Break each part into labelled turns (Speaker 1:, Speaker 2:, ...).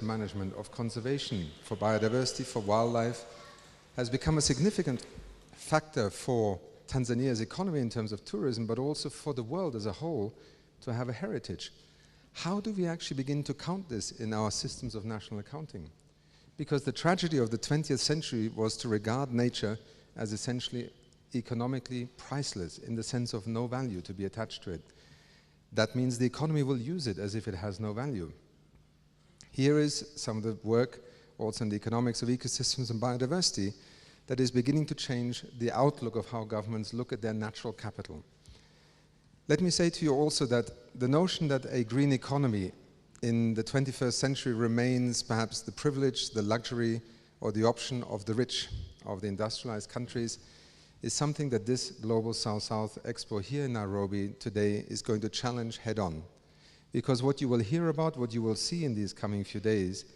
Speaker 1: management of conservation for biodiversity, for wildlife, has become a significant factor for Tanzania's economy in terms of tourism, but also for the world as a whole to have a heritage. How do we actually begin to count this in our systems of national accounting? Because the tragedy of the 20th century was to regard nature as essentially economically priceless, in the sense of no value to be attached to it. That means the economy will use it as if it has no value. Here is some of the work also in the economics of ecosystems and biodiversity that is beginning to change the outlook of how governments look at their natural capital. Let me say to you also that the notion that a green economy in the 21st century remains perhaps the privilege, the luxury, or the option of the rich, of the industrialized countries, is something that this Global South-South Expo here in Nairobi today is going to challenge head-on. Because what you will hear about, what you will see in these coming few days,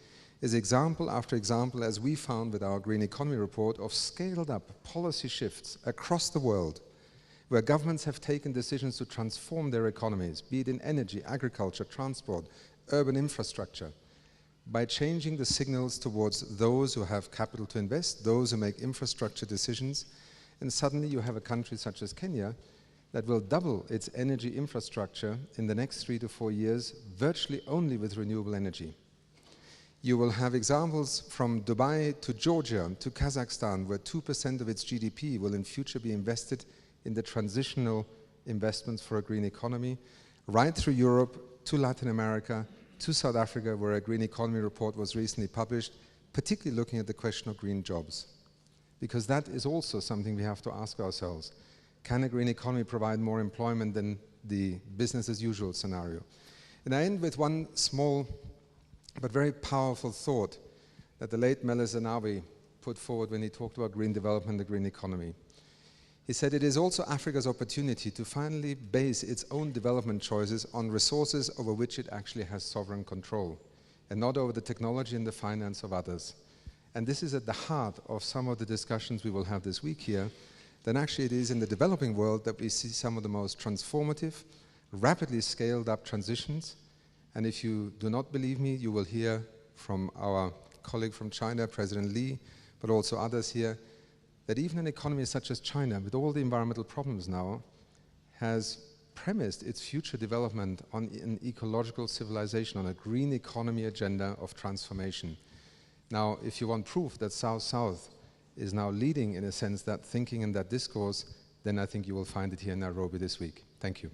Speaker 1: is example after example, as we found with our Green Economy report, of scaled-up policy shifts across the world, where governments have taken decisions to transform their economies, be it in energy, agriculture, transport, urban infrastructure, by changing the signals towards those who have capital to invest, those who make infrastructure decisions, and suddenly you have a country such as Kenya that will double its energy infrastructure in the next 3 to 4 years, virtually only with renewable energy. You will have examples from Dubai to Georgia to Kazakhstan, where 2% of its GDP will in future be invested in the transitional investments for a green economy, right through Europe to Latin America to South Africa, where a green economy report was recently published, particularly looking at the question of green jobs. Because that is also something we have to ask ourselves. Can a green economy provide more employment than the business as usual scenario? And I end with one small but very powerful thought that the late Meles Zenawi put forward when he talked about green development and the green economy. He said it is also Africa's opportunity to finally base its own development choices on resources over which it actually has sovereign control, and not over the technology and the finance of others. And this is at the heart of some of the discussions we will have this week here. Then actually it is in the developing world that we see some of the most transformative, rapidly scaled up transitions. And if you do not believe me, you will hear from our colleague from China, President Li, but also others here, that even an economy such as China, with all the environmental problems now, has premised its future development on an ecological civilization, on a green economy agenda of transformation. Now, if you want proof that South-South is now leading, in a sense, that thinking and that discourse, then I think you will find it here in Nairobi this week. Thank you.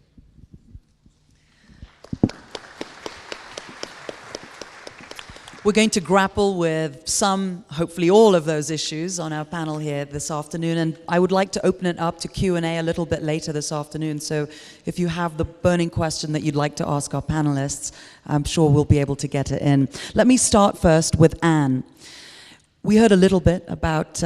Speaker 2: We're going to grapple with some, hopefully all of those issues on our panel here this afternoon, and I would like to open it up to Q&A a little bit later this afternoon, so if you have the burning question that you'd like to ask our panelists, I'm sure we'll be able to get it in. Let me start first with Anne. We heard a little bit about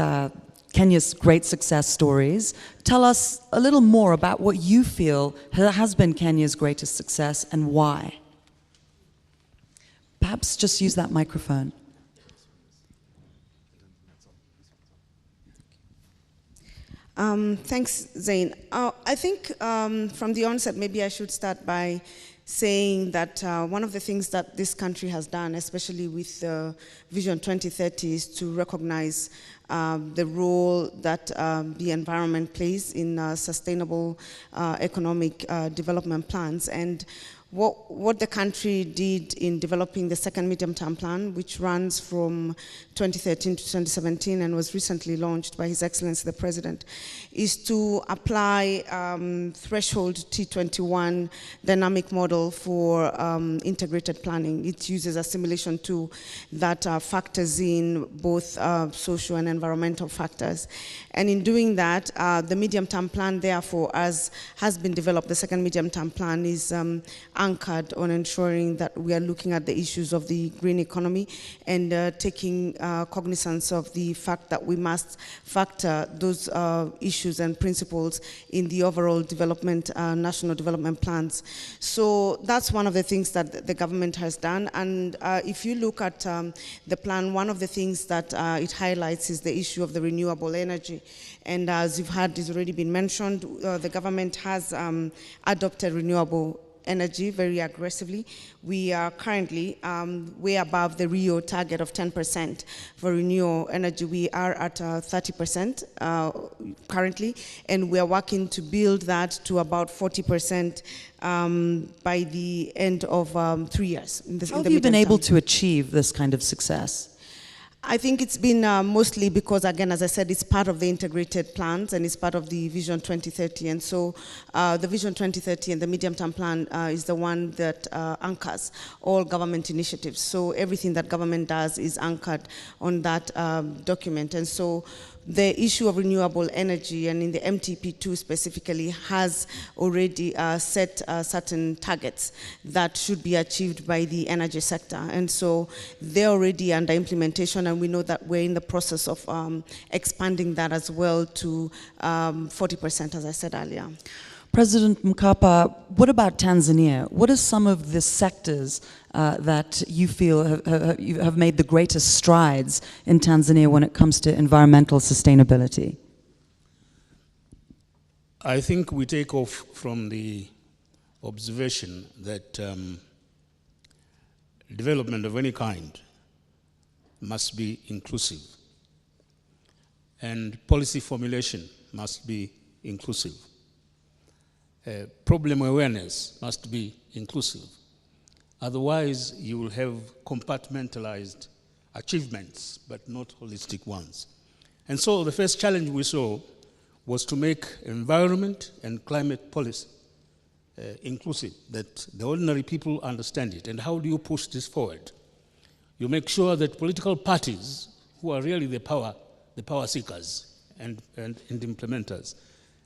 Speaker 2: Kenya's great success stories. Tell us a little more about what you feel has been Kenya's greatest success and why. Perhaps just use that microphone.
Speaker 3: Thanks, Zain. I think from the onset, maybe I should start by saying that one of the things that this country has done, especially with Vision 2030, is to recognize the role that the environment plays in sustainable economic development plans. And what the country did in developing the second medium-term plan, which runs from 2013 to 2017 and was recently launched by His Excellency the President, is to apply threshold T21 dynamic model for integrated planning. It uses a simulation tool that factors in both social and environmental factors. And in doing that, the medium-term plan, therefore, as has been developed, the second medium-term plan is anchored on ensuring that we are looking at the issues of the green economy and taking cognizance of the fact that we must factor those issues and principles in the overall development, national development plans. So that's one of the things that the government has done. And if you look at the plan, one of the things that it highlights is the issue of the renewable energy. And as you've heard, it's already been mentioned, the government has adopted renewable energy very aggressively. We are currently way above the Rio target of 10% for renewable energy. We are at 30% currently, and we are working to build that to about 40% by the end of 3 years.
Speaker 2: How have you been able to achieve this kind of success?
Speaker 3: I think it's been mostly because, again, as I said, it's part of the integrated plans and it's part of the Vision 2030. And so the Vision 2030 and the medium-term plan is the one that anchors all government initiatives. So everything that government does is anchored on that document. And so the issue of renewable energy, and in the MTP2 specifically, has already set certain targets that should be achieved by the energy sector. And so they're already under implementation, and we know that we're in the process of expanding that as well to 40%, as I said earlier.
Speaker 2: President Mkapa, what about Tanzania? What are some of the sectors that you feel have made the greatest strides in Tanzania when it comes to environmental sustainability?
Speaker 4: I think we take off from the observation that development of any kind must be inclusive, and policy formulation must be inclusive. Problem awareness must be inclusive. Otherwise, you will have compartmentalized achievements, but not holistic ones. And so the first challenge we saw was to make environment and climate policy inclusive, that the ordinary people understand it. And how do you push this forward? You make sure that political parties, who are really the power seekers and implementers,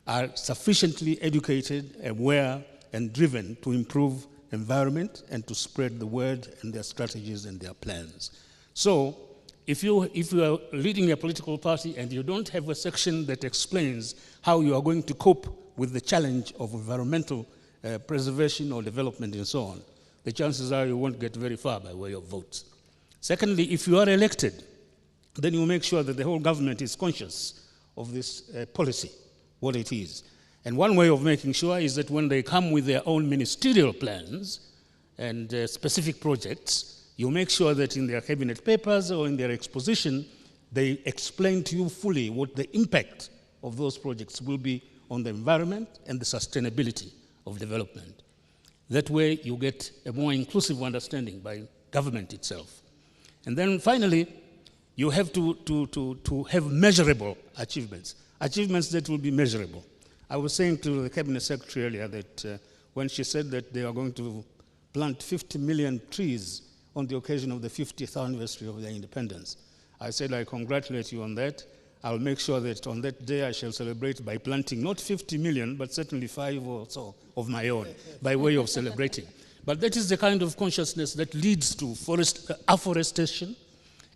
Speaker 4: are sufficiently educated, aware, and driven to improve environment and to spread the word and their strategies and their plans. So, if you are leading a political party and you don't have a section that explains how you are going to cope with the challenge of environmental preservation or development and so on, the chances are you won't get very far by way of votes. Secondly, if you are elected, then you make sure that the whole government is conscious of this policy, what it is. And one way of making sure is that when they come with their own ministerial plans and specific projects, you make sure that in their cabinet papers or in their exposition, they explain to you fully what the impact of those projects will be on the environment and the sustainability of development. That way, you get a more inclusive understanding by government itself. And then finally, you have to have measurable achievements. Achievements that will be measurable. I was saying to the Cabinet Secretary earlier that when she said that they are going to plant 50 million trees on the occasion of the 50th anniversary of their independence, I said, I congratulate you on that. I'll make sure that on that day I shall celebrate by planting not 50 million, but certainly 5 or so of my own, by way of celebrating. But that is the kind of consciousness that leads to afforestation,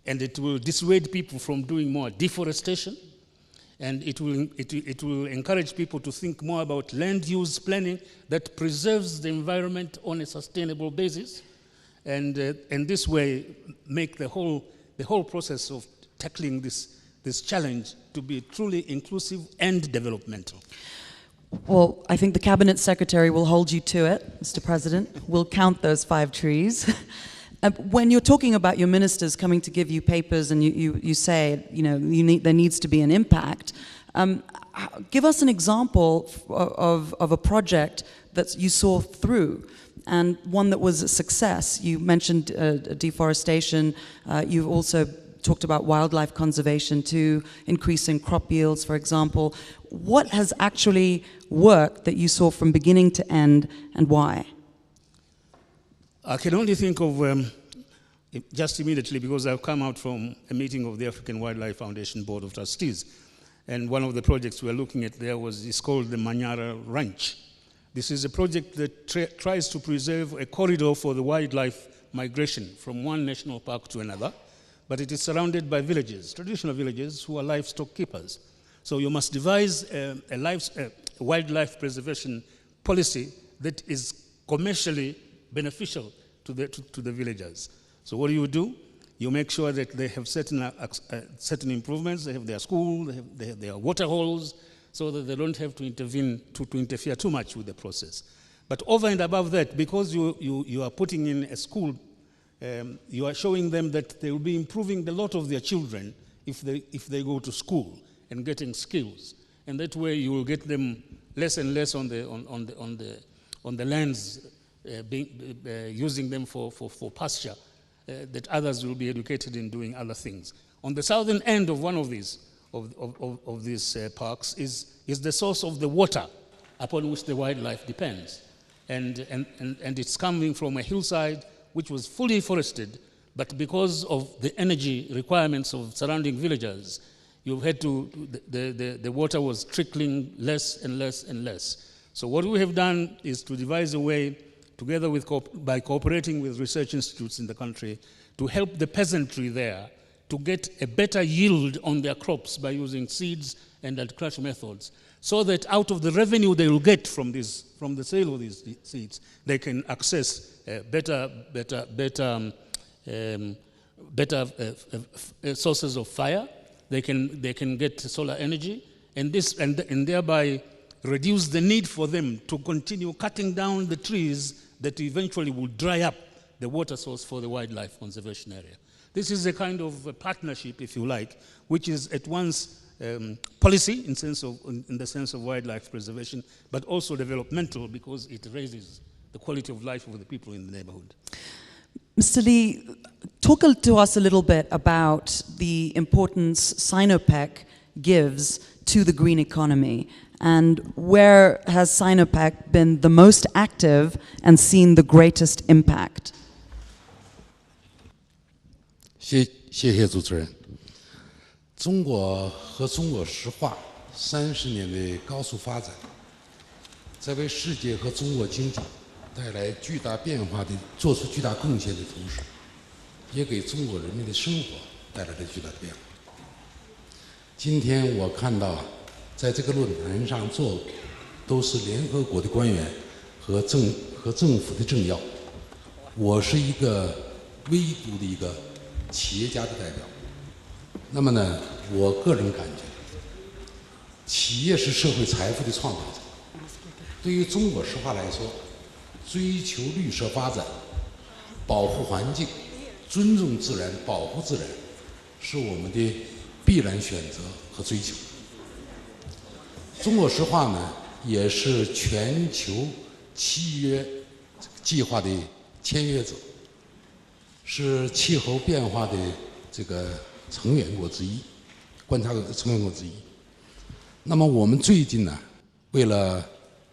Speaker 4: and it will dissuade people from doing more deforestation. And it will encourage people to think more about land use planning that preserves the environment on a sustainable basis, and this way make the whole process of tackling this challenge to be truly inclusive and developmental.
Speaker 2: Well, I think the Cabinet Secretary will hold you to it, Mr. President. We'll count those 5 trees. When you're talking about your ministers coming to give you papers and you say, there needs to be an impact, give us an example of a project that you saw through and one that was a success. You mentioned deforestation. You've also talked about wildlife conservation too, increasing crop yields, for example. What has actually worked that you saw from beginning to end, and why?
Speaker 4: I can only think of just immediately, because I've come out from a meeting of the African Wildlife Foundation Board of Trustees, and one of the projects we're looking at there is called the Manyara Ranch. This is a project that tries to preserve a corridor for the wildlife migration from one national park to another, but it is surrounded by villages, traditional villages, who are livestock keepers. So you must devise a wildlife preservation policy that is commercially beneficial to the villagers. So what do? You make sure that they have certain improvements. They have their school, they have their water holes, so that they don't have to interfere too much with the process. But over and above that, because you are putting in a school, you are showing them that they will be improving a lot of their children if they go to school and getting skills. And that way you will get them less and less on the lands, using them for pasture, that others will be educated in doing other things. On the southern end of one of these parks is the source of the water upon which the wildlife depends. And it's coming from a hillside which was fully forested, but because of the energy requirements of surrounding villagers, you've had to, the water was trickling less and less and less. So what we have done is to devise a way, together with by cooperating with research institutes in the country, to help the peasantry there to get a better yield on their crops by using seeds and agricultural methods, so that out of the revenue they will get from the sale of these seeds, they can access better sources of fire. They can get solar energy, and thereby reduce the need for them to continue cutting down the trees that eventually will dry up the water source for the wildlife conservation area. This is a kind of a partnership, if you like, which is at once policy in the sense of wildlife preservation, but also developmental because it raises the quality of life of the people in the neighborhood.
Speaker 2: Mr. Lee, talk to us a little bit about the importance Sinopec gives to the green economy, and where has Sinopec been the most active and seen the greatest impact?
Speaker 5: 谢谢主持人。中国和中国石化30年的高速发展，在为世界和中国经济带来巨大变化的、做出巨大贡献的同时，也给中国人民的生活带来了巨大的变化。今天我看到，在这个论坛上都是联合国的官员和政府的政要，我是一个唯独的一个企业家的代表。那么呢，我个人感觉，企业是社会财富的创造者。对于中国石化来说，追求绿色发展、保护环境、尊重自然、保护自然，是我们的必然选择和追求。中国石化呢，也是全球契约计划的签约者，是气候变化的这个成员国之一，观察成员国之一。那么我们最近呢，为了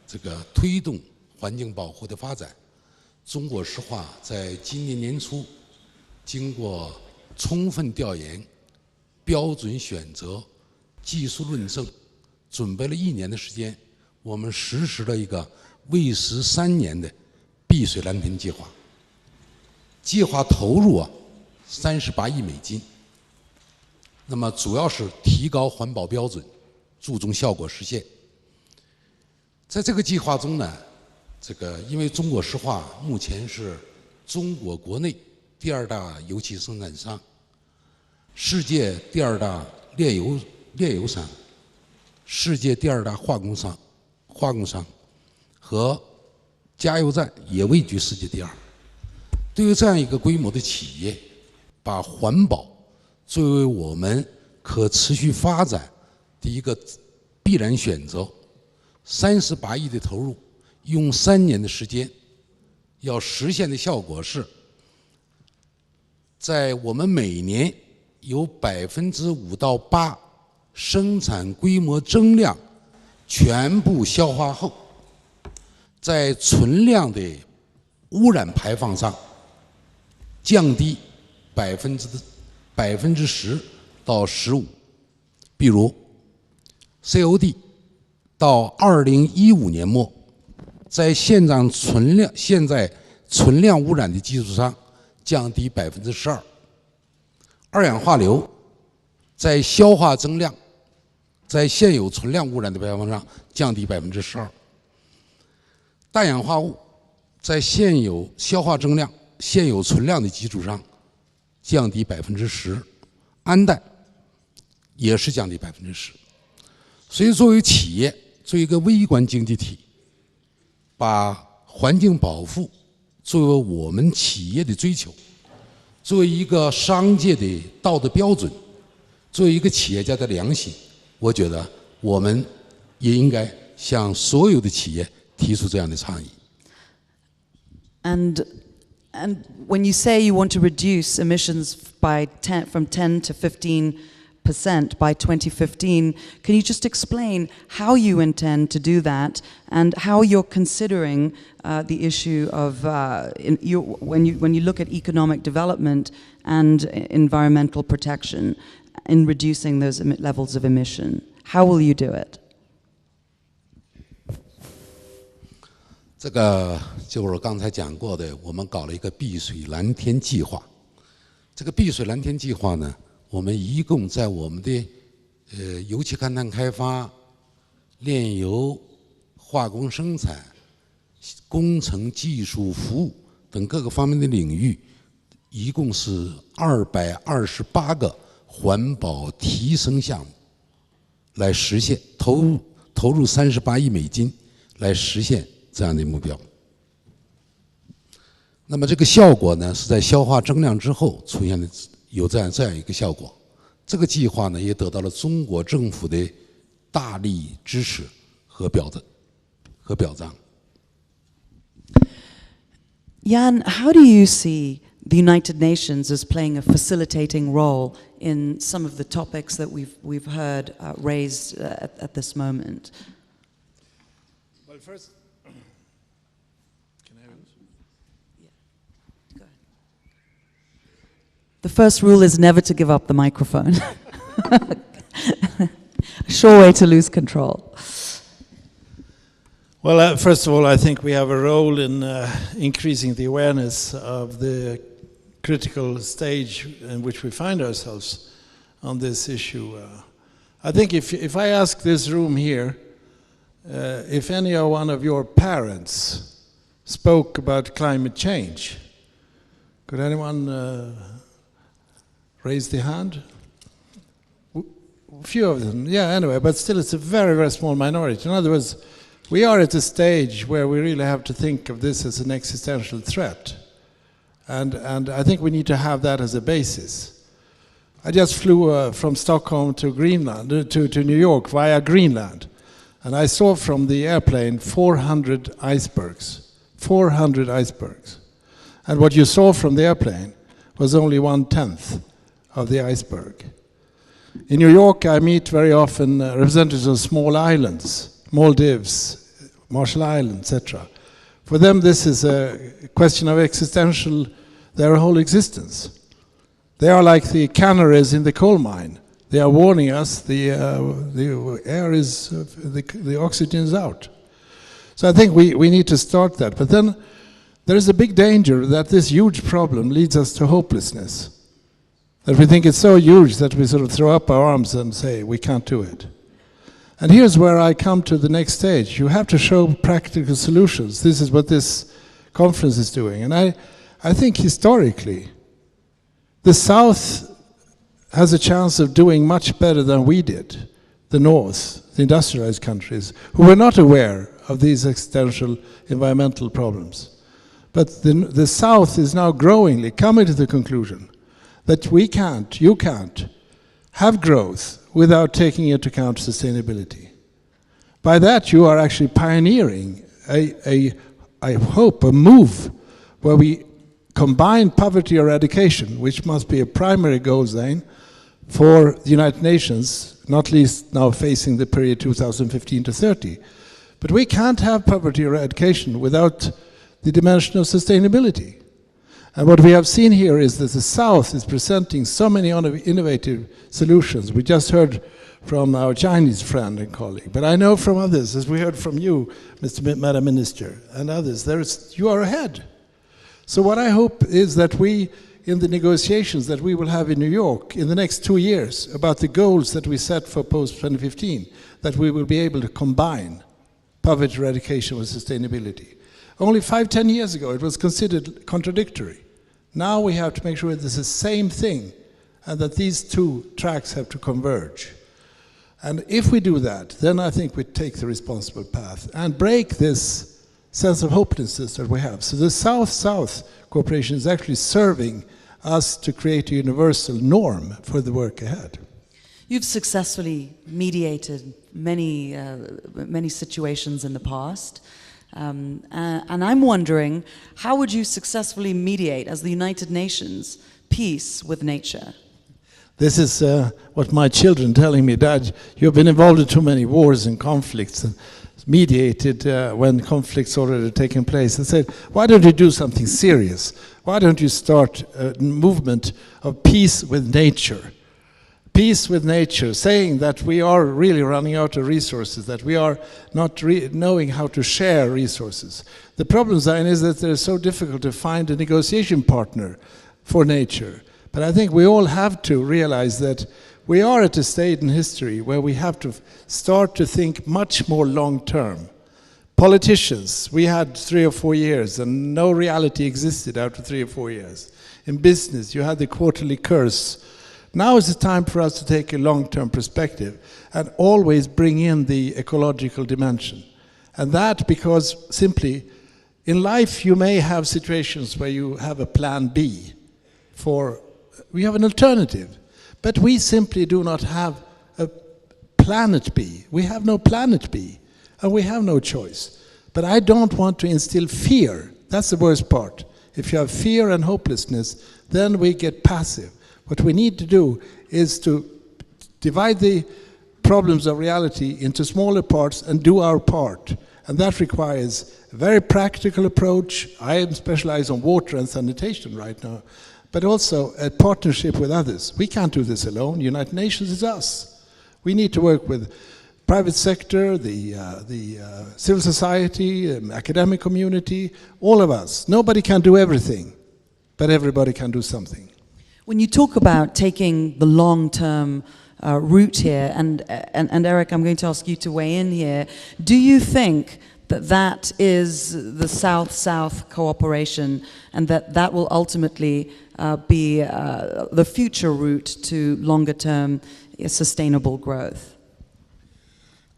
Speaker 5: 这个推动环境保护的发展，中国石化在今年年初，经过充分调研、标准选择、技术论证，准备了1年的时间，我们实施了一个为时3年的碧水蓝田计划。计划投入38亿美金。那么主要是提高环保标准，注重效果实现。在这个计划中呢，因为中国石化目前是中国国内第2大油气生产商，世界第2大炼油商，世界第2大化工商，和加油站也位居世界第2。对于这样一个规模的企业，把环保作为我们可持续发展的一个必然选择，38亿的投入，用3年的时间，要实现的效果是，在我们每年有5%到8%生产规模增量全部消化后，在存量的污染排放上降低10%到15%。比如 COD 到2015年末，在现在存量污染的基础上降低12%。二氧化硫在消化增量，在现有存量污染的排放上降低12%。氮氧化物在现有消化增量、现有存量的基础上降低10%，氨氮也是降低10%。所以，作为企业，作为一个微观经济体，把环境保护作为我们企业的追求，作为一个商界的道德标准，作为一个企业家的良心，我觉得我们也应该向所有的企业提出这样的倡议。
Speaker 2: And when you say you want to reduce emissions from 10 to 15% by 2015, can you just explain how you intend to do that and how you're considering the issue of when you look at economic development and environmental protection in reducing those levels of emission? How will you do it?
Speaker 5: 这个就是我刚才讲过的，我们搞了一个碧水蓝天计划。这个碧水蓝天计划呢，我们一共在我们的油气勘探开发、炼油、化工生产、工程技术服务等各个方面的领域，一共是228个环保提升项目，来实现投入38亿美金，来实现这样的目标。那么这个效果呢，是在消化增量之后出现的，有这样一个效果。这个计划呢，也得到了中国政府的大力支持和表彰。
Speaker 2: Jan, how do you see the United Nations as playing a facilitating role in some of the topics that we've heard raised at this moment?
Speaker 6: Well, first, can I have this?
Speaker 2: Yeah. Go ahead. The first rule is never to give up the microphone. A sure way to lose control.
Speaker 6: Well, first of all, I think we have a role in increasing the awareness of the critical stage in which we find ourselves on this issue. I think if I ask this room here, if any one of your parents spoke about climate change, could anyone raise the hand? A few of them, yeah, anyway, but still it's a very, very small minority. In other words, we are at a stage where we really have to think of this as an existential threat. And I think we need to have that as a basis. I just flew from Stockholm to Greenland, to New York via Greenland. And I saw from the airplane 400 icebergs. 400 icebergs. And what you saw from the airplane was only 1/10 of the iceberg. In New York, I meet very often representatives of small islands, Maldives, Marshall Islands, etc. For them, this is a question of existential, their whole existence. They are like the canaries in the coal mine. They are warning us the air is, the oxygen is out. So I think we need to start that. But then there is a big danger that this huge problem leads us to hopelessness. That we think it's so huge that we sort of throw up our arms and say, we can't do it. And here's where I come to the next stage. You have to show practical solutions. This is what this conference is doing. And I think historically, the South has a chance of doing much better than we did. The North, the industrialized countries, who were not aware of these existential environmental problems. But the South is now growingly coming to the conclusion that we can't, you can't, have growth without taking into account sustainability. By that, you are actually pioneering I hope, a move where we combine poverty eradication, which must be a primary goal then for the United Nations, not least now facing the period 2015 to 30. But we can't have poverty eradication without the dimension of sustainability. And what we have seen here is that the South is presenting so many innovative solutions. We just heard from our Chinese friend and colleague, but I know from others, as we heard from you, Madam Minister, and others, you are ahead. So what I hope is that we, in the negotiations that we will have in New York in the next 2 years about the goals that we set for post-2015, that we will be able to combine poverty eradication with sustainability. Only 5-10 years ago, it was considered contradictory. Now we have to make sure it's the same thing and that these two tracks have to converge. And if we do that, then I think we take the responsible path and break this sense of hopelessness that we have. So the South-South cooperation is actually serving us to create a universal norm for the work ahead.
Speaker 2: You've successfully mediated many situations in the past. And I'm wondering, how would you successfully mediate, as the United Nations, peace with nature?
Speaker 6: This is what my children telling me, Dad, you've been involved in too many wars and conflicts and mediated when conflicts already taken place. I said, why don't you do something serious? Why don't you start a movement of peace with nature? Peace with nature, saying that we are really running out of resources, that we are not knowing how to share resources. The problem, Zion, is that it's so difficult to find a negotiation partner for nature. But I think we all have to realize that we are at a stage in history where we have to start to think much more long-term. Politicians, we had 3 or 4 years and no reality existed after 3 or 4 years. In business, you had the quarterly curse. Now is the time for us to take a long-term perspective and always bring in the ecological dimension. And that because simply, in life you may have situations where you have a plan B, we have an alternative. But we simply do not have a planet B. We have no planet B, and we have no choice. But I don't want to instill fear. That's the worst part. If you have fear and hopelessness, then we get passive. What we need to do is to divide the problems of reality into smaller parts and do our part. And that requires a very practical approach. I am specialized on water and sanitation right now, but also a partnership with others. We can't do this alone. United Nations is us. We need to work with private sector, the civil society, academic community, all of us. Nobody can do everything, but everybody can do something.
Speaker 2: When you talk about taking the long-term route here, and Eric, I'm going to ask you to weigh in here, do you think that that is the South-South cooperation and that will ultimately be the future route to longer-term sustainable growth?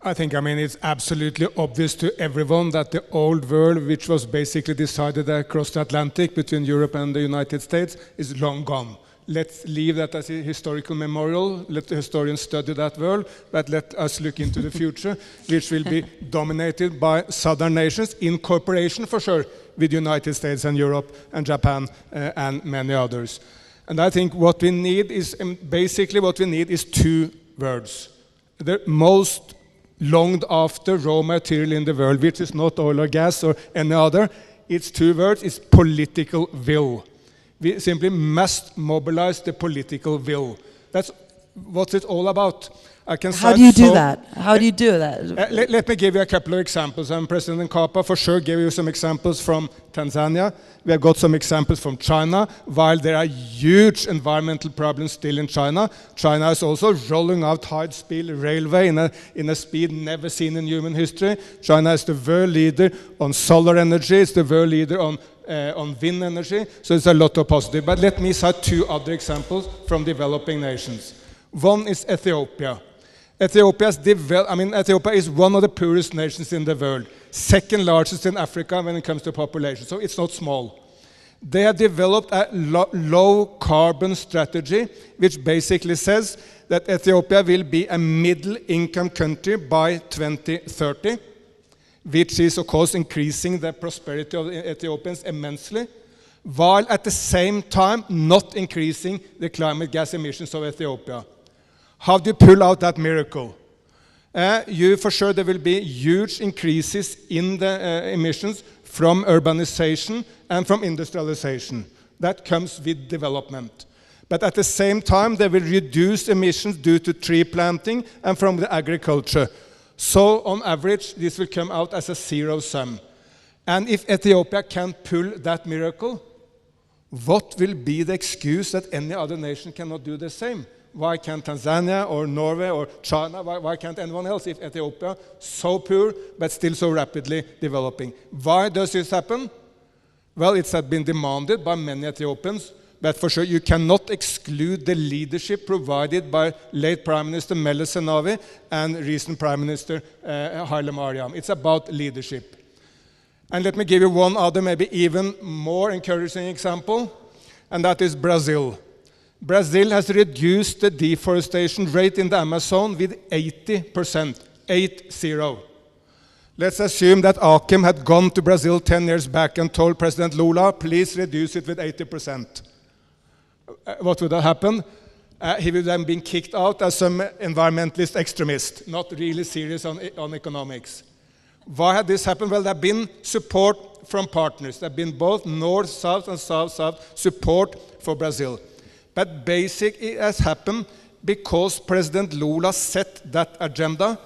Speaker 7: I think, it's absolutely obvious to everyone that the old world, which was basically decided across the Atlantic between Europe and the United States, is long gone. Let's leave that as a historical memorial. Let the historians study that world, but let us look into the future, which will be dominated by southern nations in cooperation, for sure, with the United States and Europe and Japan and many others. And I think what we need is, basically what we need is 2 words. The most longed after raw material in the world, which is not oil or gas or any other, it's 2 words, it's political will. We simply must mobilize the political will. That's what it's all about.
Speaker 2: How do you do that? How do you do that?
Speaker 7: Let me give you a couple of examples. President Nkapa for sure gave you some examples from Tanzania. We have got some examples from China. While there are huge environmental problems still in China, China is also rolling out high-speed railway in a speed never seen in human history. China is the world leader on solar energy. It's the world leader on wind energy. So it's a lot of positive. But let me cite 2 other examples from developing nations. One is Ethiopia. Ethiopia is one of the poorest nations in the world, second largest in Africa when it comes to population, so it's not small. They have developed a low carbon strategy, which basically says that Ethiopia will be a middle income country by 2030, which is of course increasing the prosperity of the Ethiopians immensely, while at the same time not increasing the climate gas emissions of Ethiopia. How do you pull out that miracle? For sure there will be huge increases in the emissions from urbanization and from industrialization. That comes with development. But at the same time they will reduce emissions due to tree planting and from the agriculture. So on average this will come out as a zero sum. And if Ethiopia can pull that miracle, what will be the excuse that any other nation cannot do the same? Why can't Tanzania or Norway or China, why can't anyone else if Ethiopia, so poor but still so rapidly developing? Why does this happen? Well, it's been demanded by many Ethiopians, but for sure you cannot exclude the leadership provided by late Prime Minister Meles Zenawi and recent Prime Minister Haile Mariam. It's about leadership. And let me give you one other, maybe even more encouraging example, and that is Brazil. Brazil has reduced the deforestation rate in the Amazon with 80%, 80. Let's assume that Akim had gone to Brazil 10 years back and told President Lula, please reduce it with 80%. What would have happened? He would have been kicked out as some environmentalist extremist, not really serious on economics. Why had this happened? Well, there have been support from partners. There have been both north-south and south-south support for Brazil. But basically it has happened because President Lula set that agenda.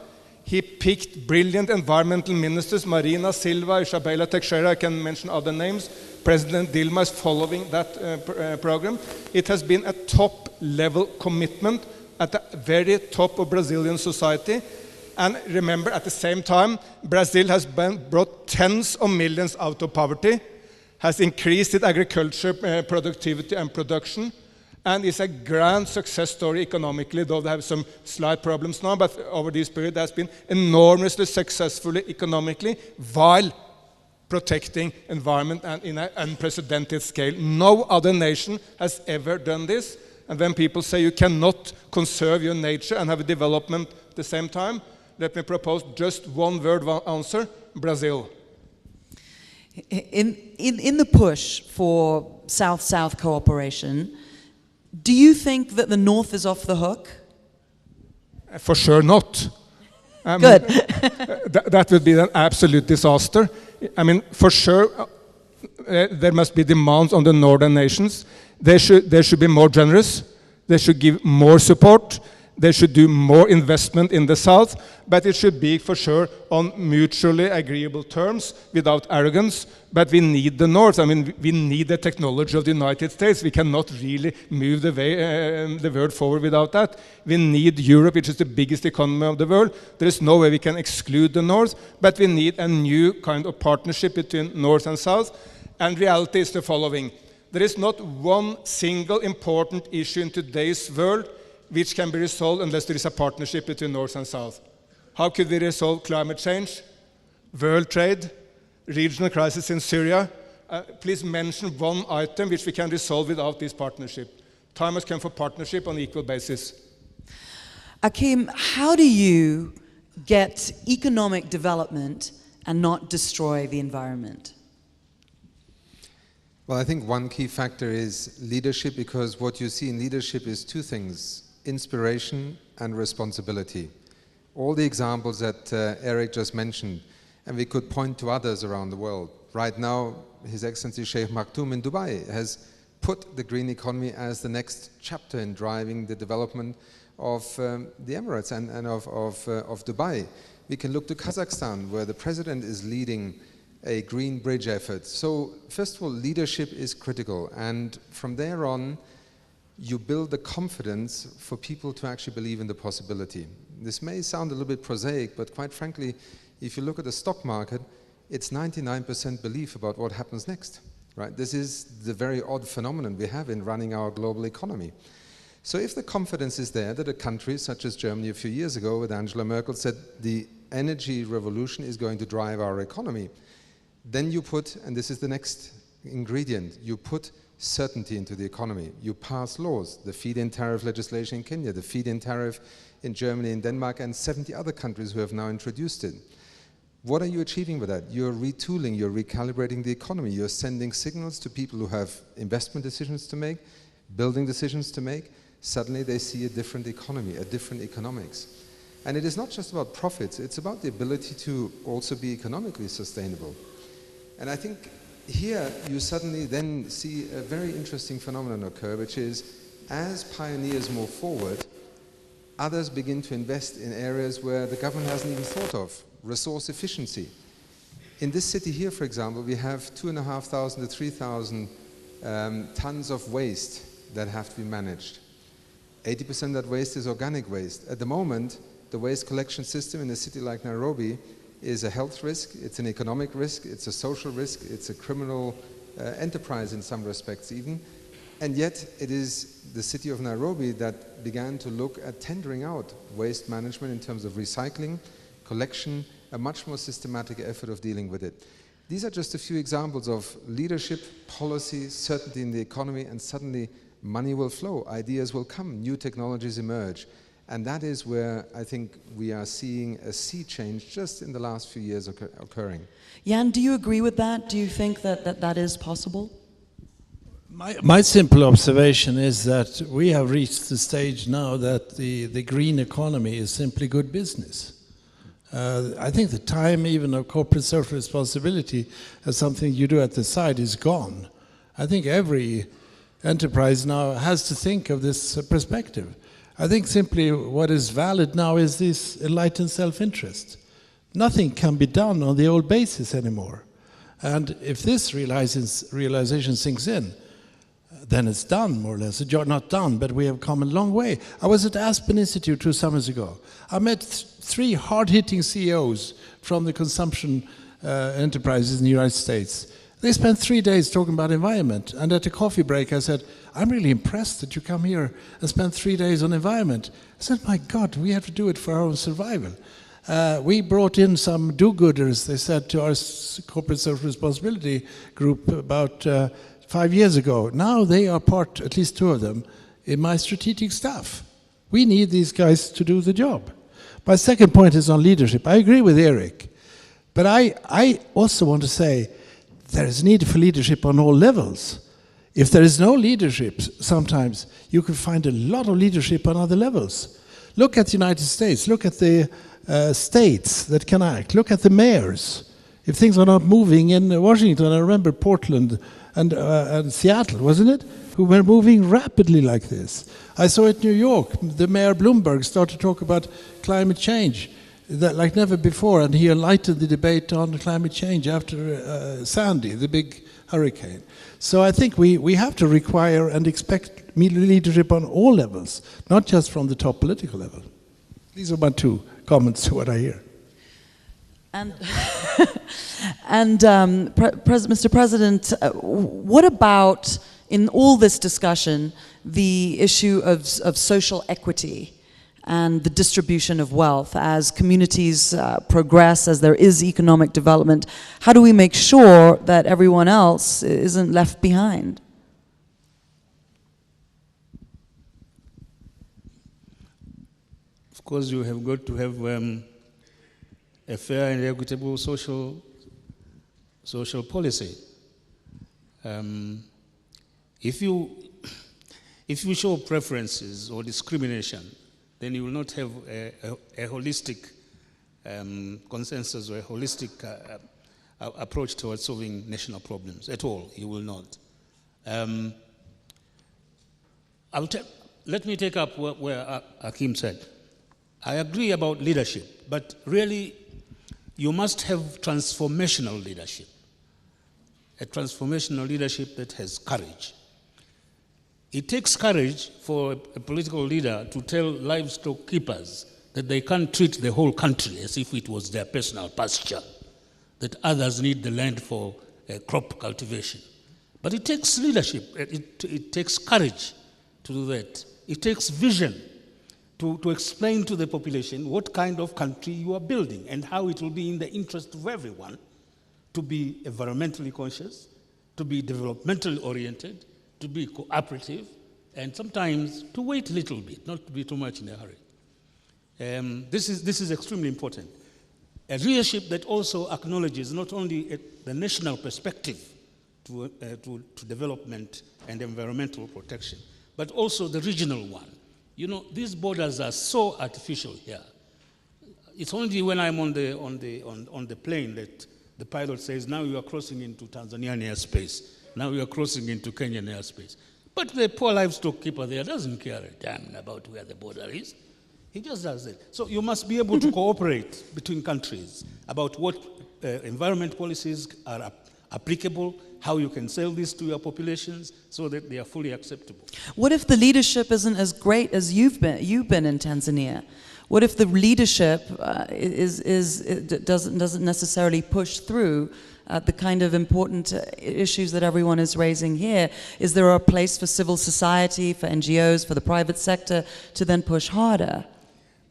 Speaker 7: He picked brilliant environmental ministers, Marina Silva, Isabella Teixeira, I can mention other names. President Dilma is following that program. It has been a top-level commitment at the very top of Brazilian society. And remember, at the same time, Brazil has brought tens of millions out of poverty, has increased its agriculture productivity and production, and is a grand success story economically, though they have some slight problems now, but over this period has been enormously successfully economically while protecting environment and in an unprecedented scale. No other nation has ever done this. And when people say you cannot conserve your nature and have a development at the same time, let me propose just one word answer: Brazil.
Speaker 2: In the push for South-South cooperation, do you think that the North is off the hook?
Speaker 7: For sure not.
Speaker 2: Good.
Speaker 7: That would be an absolute disaster. I mean, for sure, there must be demands on the northern nations. They should be more generous. They should give more support. They should do more investment in the South, but it should be for sure on mutually agreeable terms without arrogance. But we need the North. I mean, we need the technology of the United States. We cannot really move the world forward without that. We need Europe, which is the biggest economy of the world. There is no way we can exclude the North, but we need a new kind of partnership between North and South. And reality is the following. There is not one single important issue in today's world which can be resolved unless there is a partnership between North and South. How could we resolve climate change, world trade, regional crisis in Syria? Please mention one item which we can resolve without this partnership. Time has come for partnership on equal basis.
Speaker 2: Akim, how do you get economic development and not destroy the environment?
Speaker 1: Well, I think one key factor is leadership, because what you see in leadership is two things: inspiration and responsibility. All the examples that Eric just mentioned, and we could point to others around the world. Right now, His Excellency Sheikh Maktoum in Dubai has put the green economy as the next chapter in driving the development of the Emirates and of Dubai. We can look to Kazakhstan, where the president is leading a green bridge effort. So, first of all, leadership is critical, and from there on, you build the confidence for people to actually believe in the possibility. This may sound a little bit prosaic, but quite frankly, if you look at the stock market, it's 99% belief about what happens next, right? This is the very odd phenomenon we have in running our global economy. So if the confidence is there that a country such as Germany a few years ago with Angela Merkel said the energy revolution is going to drive our economy, then you put, and this is the next ingredient, you put certainty into the economy. You pass laws, the feed-in tariff legislation in Kenya, the feed-in tariff in Germany and Denmark, and 70 other countries who have now introduced it. What are you achieving with that? You're retooling, you're recalibrating the economy, you're sending signals to people who have investment decisions to make, building decisions to make. Suddenly they see a different economy, a different economics. And it is not just about profits, it's about the ability to also be economically sustainable. And I think here you suddenly then see a very interesting phenomenon occur, which is as pioneers move forward, others begin to invest in areas where the government hasn't even thought of. Resource efficiency. In this city here, for example, we have 2,500 to 3,000 tons of waste that have to be managed. 80% of that waste is organic waste. At the moment, the waste collection system in a city like Nairobi is a health risk, it's an economic risk, it's a social risk, it's a criminal enterprise in some respects even. And yet it is the city of Nairobi that began to look at tendering out waste management in terms of recycling, collection, a much more systematic effort of dealing with it. these are just a few examples of leadership, policy, certainty in the economy, and suddenly money will flow, ideas will come, new technologies emerge. And that is where I think we are seeing a sea change just in the last few years occurring.
Speaker 2: Jan, do you agree with that? Do you think that is possible?
Speaker 6: My simple observation is that we have reached the stage now that the green economy is simply good business. I think the time even of corporate social responsibility as something you do at the side is gone. I think every enterprise now has to think of this perspective. I think simply what is valid now is this enlightened self-interest. Nothing can be done on the old basis anymore. And if this realization sinks in, then it's done, more or less. The job not done, but we have come a long way. I was at Aspen Institute 2 summers ago. I met three hard-hitting CEOs from the consumption enterprises in the United States. They spent 3 days talking about environment, and at a coffee break I said, I'm really impressed that you come here and spend 3 days on environment. I said, my God, we have to do it for our own survival. We brought in some do-gooders, they said, to our corporate social responsibility group about 5 years ago. Now they are part, at least 2 of them, in my strategic staff. We need these guys to do the job. My second point is on leadership. I agree with Eric, but I also want to say there is need for leadership on all levels. If there is no leadership, sometimes you can find a lot of leadership on other levels. Look at the United States, look at the states that can act, look at the mayors. If things are not moving in Washington, I remember Portland and Seattle, wasn't it? Who were moving rapidly like this. I saw it in New York. The Mayor Bloomberg started to talk about climate change like never before, and he enlightened the debate on climate change after Sandy, the big hurricane. So I think we have to require and expect leadership on all levels, not just from the top political level. These are my 2 comments to what I hear.
Speaker 2: And, Mr. President, what about, in all this discussion, the issue of social equity and the distribution of wealth as communities progress, as there is economic development? How do we make sure that everyone else isn't left behind?
Speaker 4: Of course, you have got to have a fair and equitable social policy. If you show preferences or discrimination, then you will not have a holistic consensus or a holistic approach towards solving national problems at all. You will not. Let me take up where Akim said. I agree about leadership, but really you must have transformational leadership. A transformational leadership that has courage. It takes courage for a political leader to tell livestock keepers that they can't treat the whole country as if it was their personal pasture, that others need the land for crop cultivation. But it takes leadership, it takes courage to do that. It takes vision to explain to the population what kind of country you are building and how it will be in the interest of everyone to be environmentally conscious, to be developmentally oriented, to be cooperative, and sometimes to wait a little bit, not to be too much in a hurry. This is extremely important. A leadership that also acknowledges not only the national perspective to development and environmental protection, but also the regional one. You know, these borders are so artificial here. It's only when I'm on the plane that the pilot says, now you are crossing into Tanzanian airspace. Now you are crossing into Kenyan airspace. But the poor livestock keeper there doesn't care a damn about where the border is. He just does it. So you must be able to cooperate between countries about what environment policies are applicable, how you can sell this to your populations so that they are fully acceptable.
Speaker 2: What if the leadership isn't as great as you've been in Tanzania? What if the leadership doesn't necessarily push through the kind of important issues that everyone is raising here? Is there a place for civil society, for NGOs, for the private sector to then push harder?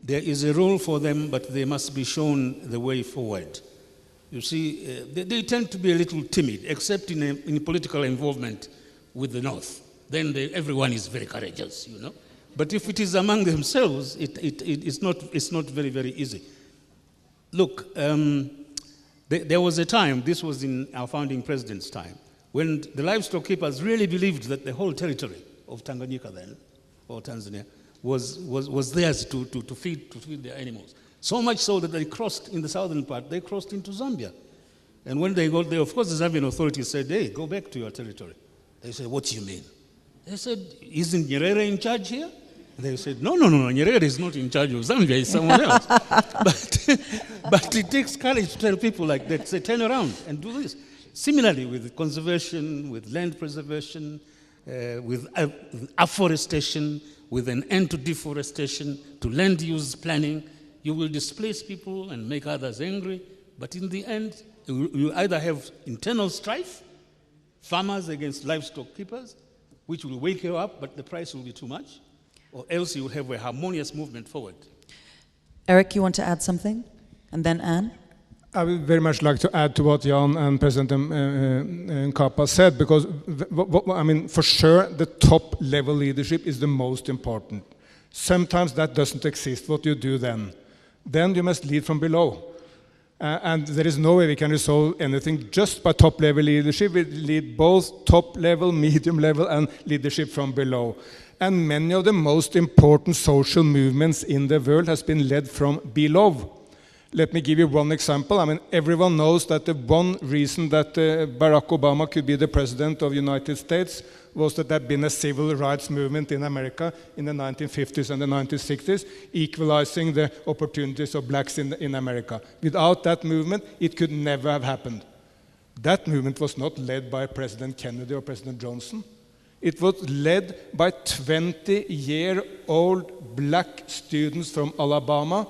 Speaker 4: There is a role for them, but they must be shown the way forward. You see, they tend to be a little timid, except in political involvement with the North. Then everyone is very courageous, you know. But if it is among themselves, it's not very, very easy. Look, there was a time, this was in our founding president's time, when the livestock keepers really believed that the whole territory of Tanganyika then, or Tanzania, was theirs to feed their animals. So much so that they crossed, in the southern part, they crossed into Zambia. And when they got there, of course, the Zambian authorities said, hey, go back to your territory. They said, what do you mean? They said, isn't Nyerere in charge here? And they said, no, Nyerere is not in charge of Zambia, it's someone else. but it takes courage to tell people like that, say, turn around and do this. Similarly, with conservation, with land preservation, with afforestation, with an end to deforestation, to land use planning, you will displace people and make others angry. But in the end, you either have internal strife, farmers against livestock keepers, which will wake you up, but the price will be too much, or else you will have a harmonious movement forward.
Speaker 2: Eric, you want to add something? And then Anne?
Speaker 7: I would very much like to add to what Jan and President Nkapa said, because I mean, for sure, the top level leadership is the most important. Sometimes that doesn't exist. What do you do then? Then you must lead from below. And there is no way we can resolve anything just by top level leadership. We lead both top level, medium level, and leadership from below. And many of the most important social movements in the world has been led from below. Let me give you one example. I mean, everyone knows that the one reason that Barack Obama could be the president of the United States was that there had been a civil rights movement in America in the 1950s and the 1960s, equalizing the opportunities of blacks in America. Without that movement, it could never have happened. That movement was not led by President Kennedy or President Johnson. It was led by 20-year-old black students from Alabama.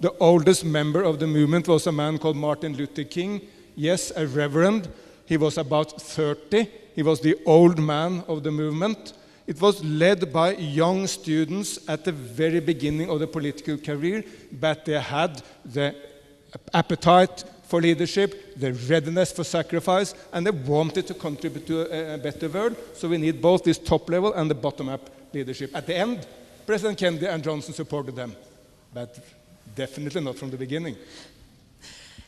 Speaker 7: The oldest member of the movement was a man called Martin Luther King. Yes, a reverend. He was about 30. He was the old man of the movement. It was led by young students at the very beginning of the political career, but they had the appetite for leadership, the readiness for sacrifice, and they wanted to contribute to a better world. So we need both this top level and the bottom-up leadership. At the end, President Kennedy and Johnson supported them, but definitely not from the beginning.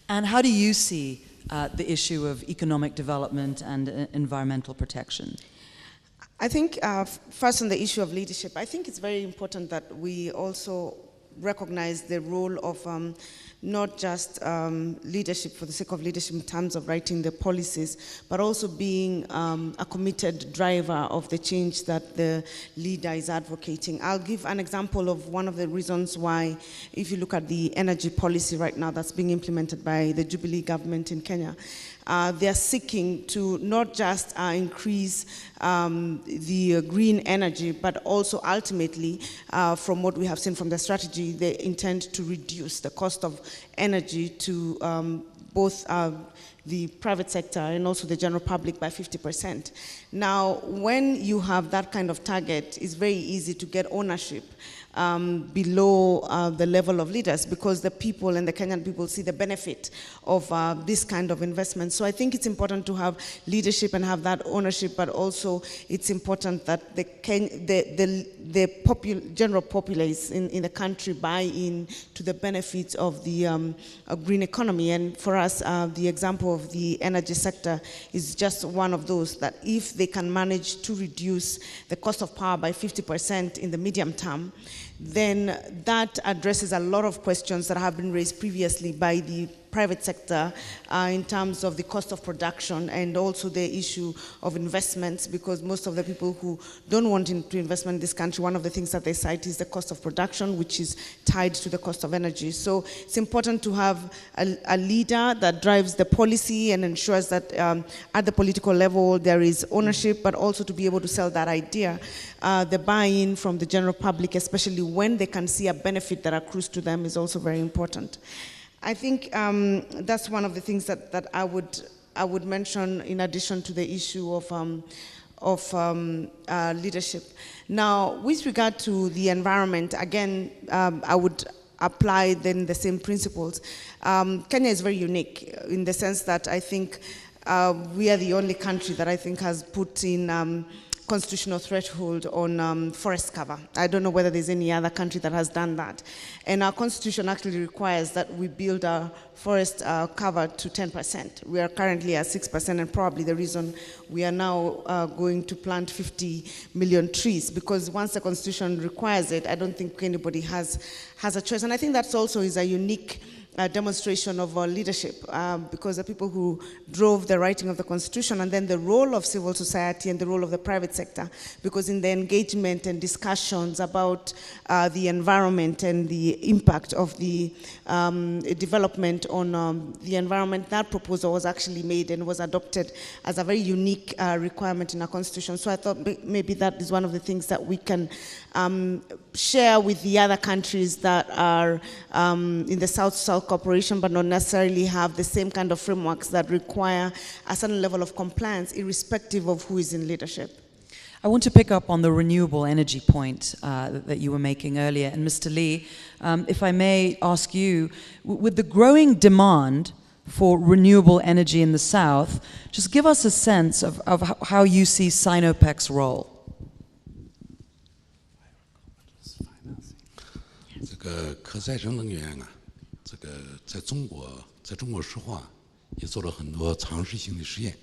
Speaker 2: And how do you see the issue of economic development and environmental protection?
Speaker 3: I think first on the issue of leadership, I think it's very important that we also recognize the role of not just leadership for the sake of leadership in terms of writing the policies, but also being a committed driver of the change that the leader is advocating. I'll give an example of one of the reasons why, if you look at the energy policy right now that's being implemented by the Jubilee government in Kenya, they are seeking to not just increase the green energy, but also ultimately, from what we have seen from the strategy, they intend to reduce the cost of energy to both the private sector and also the general public by 50%. Now, when you have that kind of target, it's very easy to get ownership below the level of leaders, because the people and the Kenyan people see the benefit of this kind of investment. So I think it's important to have leadership and have that ownership, but also it's important that the general populace in the country buy in to the benefits of the green economy. And for us, the example of the energy sector is just one of those, that if they can manage to reduce the cost of power by 50% in the medium term, then that addresses a lot of questions that have been raised previously by the private sector in terms of the cost of production and also the issue of investments, because most of the people who don't want to invest in this country, one of the things that they cite is the cost of production, which is tied to the cost of energy. So it's important to have a leader that drives the policy and ensures that at the political level there is ownership, but also to be able to sell that idea. The buy-in from the general public, especially when they can see a benefit that accrues to them, is also very important. I think that's one of the things that I would mention in addition to the issue of leadership. Now, with regard to the environment, again, I would apply then the same principles. Kenya is very unique in the sense that I think we are the only country that I think has put in constitutional threshold on forest cover. I don't know whether there's any other country that has done that. And our constitution actually requires that we build our forest cover to 10%. We are currently at 6%, and probably the reason we are now going to plant 50 million trees, because once the constitution requires it, I don't think anybody has a choice. And I think that also is a unique demonstration of our leadership, because the people who drove the writing of the Constitution, and then the role of civil society and the role of the private sector, because in the engagement and discussions about the environment and the impact of the development on the environment, that proposal was actually made and was adopted as a very unique requirement in our Constitution. So I thought maybe that is one of the things that we can share with the other countries that are in the South-South cooperation, but not necessarily have the same kind of frameworks that require a certain level of compliance, irrespective of who is in leadership.
Speaker 2: I want to pick up on the renewable energy point that you were making earlier. And Mr. Lee, if I may ask you, with the growing demand for renewable energy in the South, just give us a sense of how you see Sinopec's role.
Speaker 5: 这个可再生能源啊，这个在中国石化也做了很多尝试性的实验。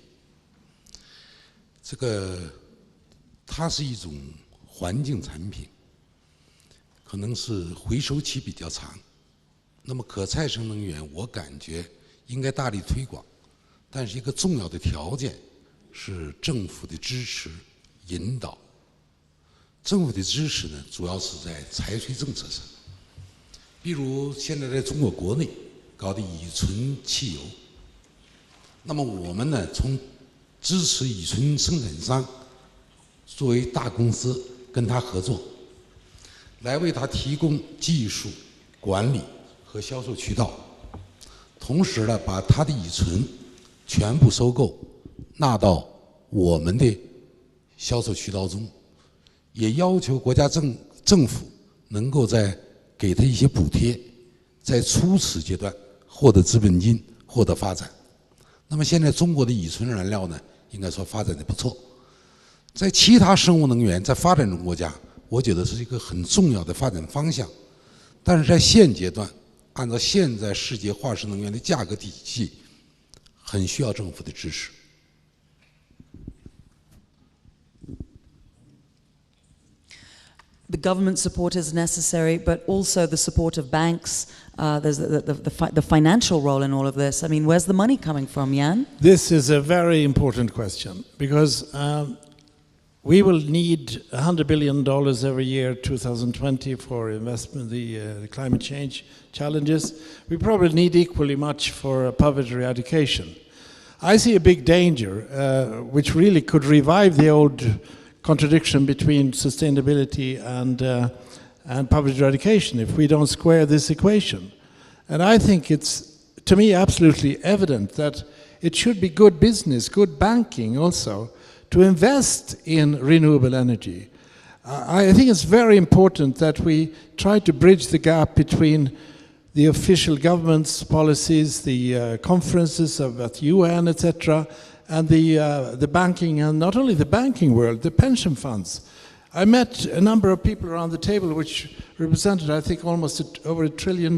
Speaker 5: 这个它是一种环境产品，可能是回收期比较长。那么可再生能源，我感觉应该大力推广，但是一个重要的条件是政府的支持引导。政府的支持呢，主要是在财税政策上。 比如现在在中国国内搞的乙醇汽油，那么我们呢，从支持乙醇生产商作为大公司跟他合作，来为他提供技术、管理和销售渠道，同时呢，把他的乙醇全部收购，纳到我们的销售渠道中，也要求国家政府能够在 给他一些补贴，在初始阶段获得资本金，获得发展。那么现在中国的乙醇燃料呢，应该说发展的不错。在其他生物能源在发展中国家，我觉得是一个很重要的发展方向。但是在现阶段，按照现在世界化石能源的价格体系，很需要政府的支持。
Speaker 2: The government support is necessary, but also the support of banks. There's the financial role in all of this. I mean, where's the money coming from, Jan?
Speaker 6: This is a very important question, because we will need $100 billion every year, 2020, for investment, the climate change challenges. We probably need equally much for poverty eradication. I see a big danger, which really could revive the old contradiction between sustainability and poverty eradication if we don't square this equation. And I think it's, to me, absolutely evident that it should be good business, good banking also, to invest in renewable energy. I think it's very important that we try to bridge the gap between the official government's policies, the conferences at UN, etc., and the banking, and not only the banking world, the pension funds. I met a number of people around the table which represented, I think, almost over $1 trillion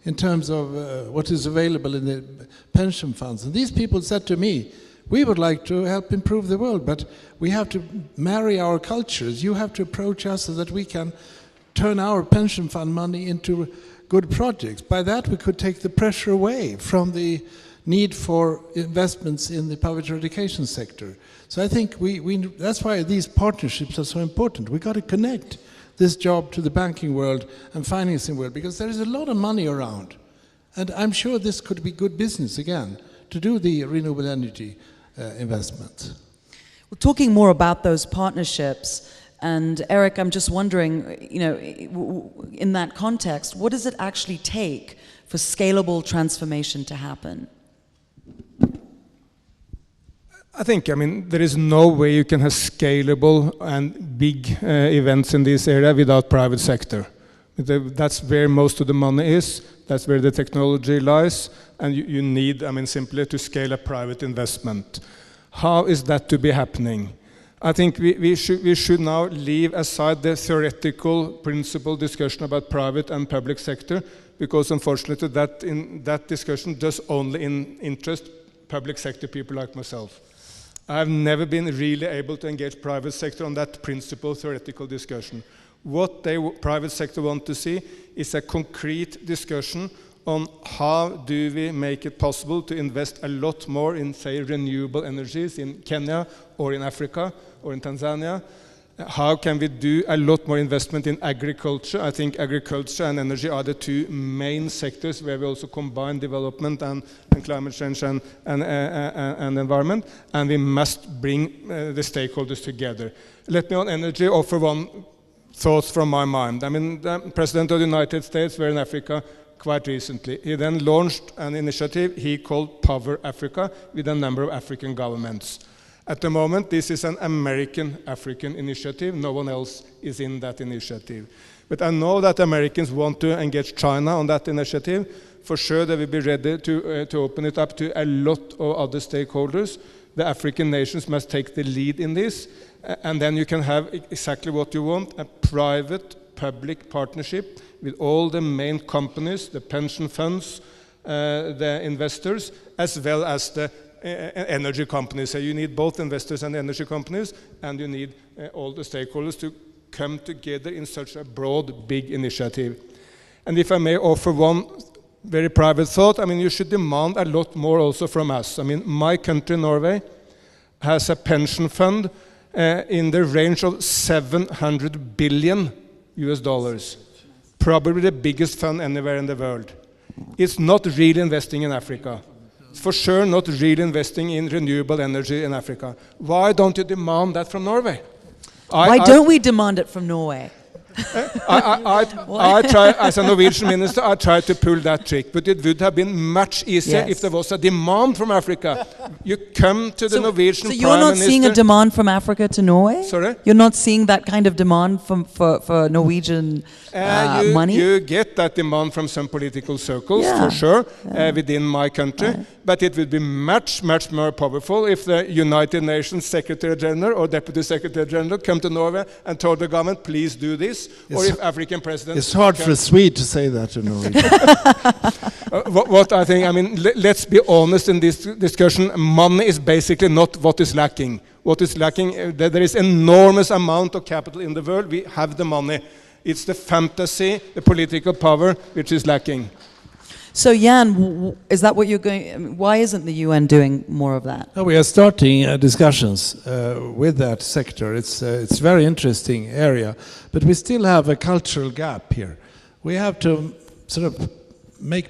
Speaker 6: in terms of what is available in the pension funds. And these people said to me, we would like to help improve the world, but we have to marry our cultures. You have to approach us so that we can turn our pension fund money into good projects. By that, we could take the pressure away from the need for investments in the poverty eradication sector. So I think that's why these partnerships are so important. We've got to connect this job to the banking world and financing world, because there is a lot of money around. And I'm sure this could be good business, again, to do the renewable energy investments.
Speaker 2: Well, talking more about those partnerships, and Eric, I'm just wondering, you know, in that context, what does it actually take for scalable transformation to happen?
Speaker 7: I think, there is no way you can have scalable and big events in this area without private sector. That's where most of the money is, that's where the technology lies, and you need, I mean, simply to scale a private investment. How is that to be happening? I think we should now leave aside the theoretical principle discussion about private and public sector, because unfortunately that discussion does only interest public sector people like myself. I've never been really able to engage private sector on that principle theoretical discussion. What private sector want to see is a concrete discussion on how do we make it possible to invest a lot more in, say, renewable energies in Kenya or in Africa or in Tanzania. How can we do a lot more investment in agriculture? I think agriculture and energy are the two main sectors where we also combine development and climate change and environment, and we must bring the stakeholders together. Let me on energy offer one thought from my mind. I mean, the President of the United States were in Africa quite recently. He then launched an initiative he called Power Africa with a number of African governments. At the moment, this is an American-African initiative. No one else is in that initiative. But I know that Americans want to engage China on that initiative. For sure, they will be ready to open it up to a lot of other stakeholders. The African nations must take the lead in this. And then you can have exactly what you want, a private-public partnership with all the main companies, the pension funds, the investors, as well as the energy companies. So you need both investors and energy companies, and you need all the stakeholders to come together in such a broad, big initiative. And if I may offer one very private thought, I mean, you should demand a lot more also from us. I mean, my country, Norway, has a pension fund in the range of $700 billion US. Probably the biggest fund anywhere in the world. It's not really investing in Africa. For sure not really investing in renewable energy in Africa. Why don't you demand that from Norway?
Speaker 2: Why don't we demand it from Norway?
Speaker 7: I try, as a Norwegian minister, I tried to pull that trick, but it would have been much easier if there was a demand from Africa. You come to the Norwegian Prime Minister...
Speaker 2: So you're not seeing a demand from Africa to Norway?
Speaker 7: Sorry?
Speaker 2: You're not seeing that kind of demand for Norwegian money?
Speaker 7: You get that demand from some political circles, for sure, within my country. Right. But it would be much, much more powerful if the United Nations Secretary General or Deputy Secretary General come to Norway and told the government, please do this. Or if African presidents...
Speaker 6: It's hard for a Swede to say that to Norwegian.
Speaker 7: What I think, I mean, let's be honest in this discussion. Money is basically not what is lacking. What is lacking, there is enormous amount of capital in the world. We have the money. It's the fantasy, the political power, which is lacking.
Speaker 2: So Jan, is that what you're going? Why isn't the UN doing more of that?
Speaker 6: We are starting discussions with that sector. It's a very interesting area, but we still have a cultural gap here. We have to sort of make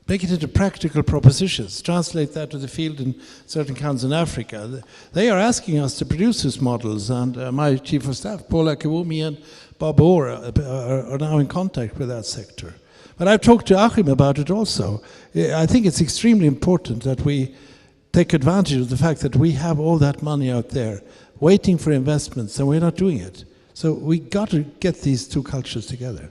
Speaker 6: it into practical propositions, translate that to the field in certain countries in Africa. They are asking us to produce these models, and my chief of staff, Paula Kawumi and Bob Orr, are now in contact with that sector. But I've talked to Achim about it also. I think it's extremely important that we take advantage of the fact that we have all that money out there waiting for investments, and we're not doing it. So we got to get these two cultures together.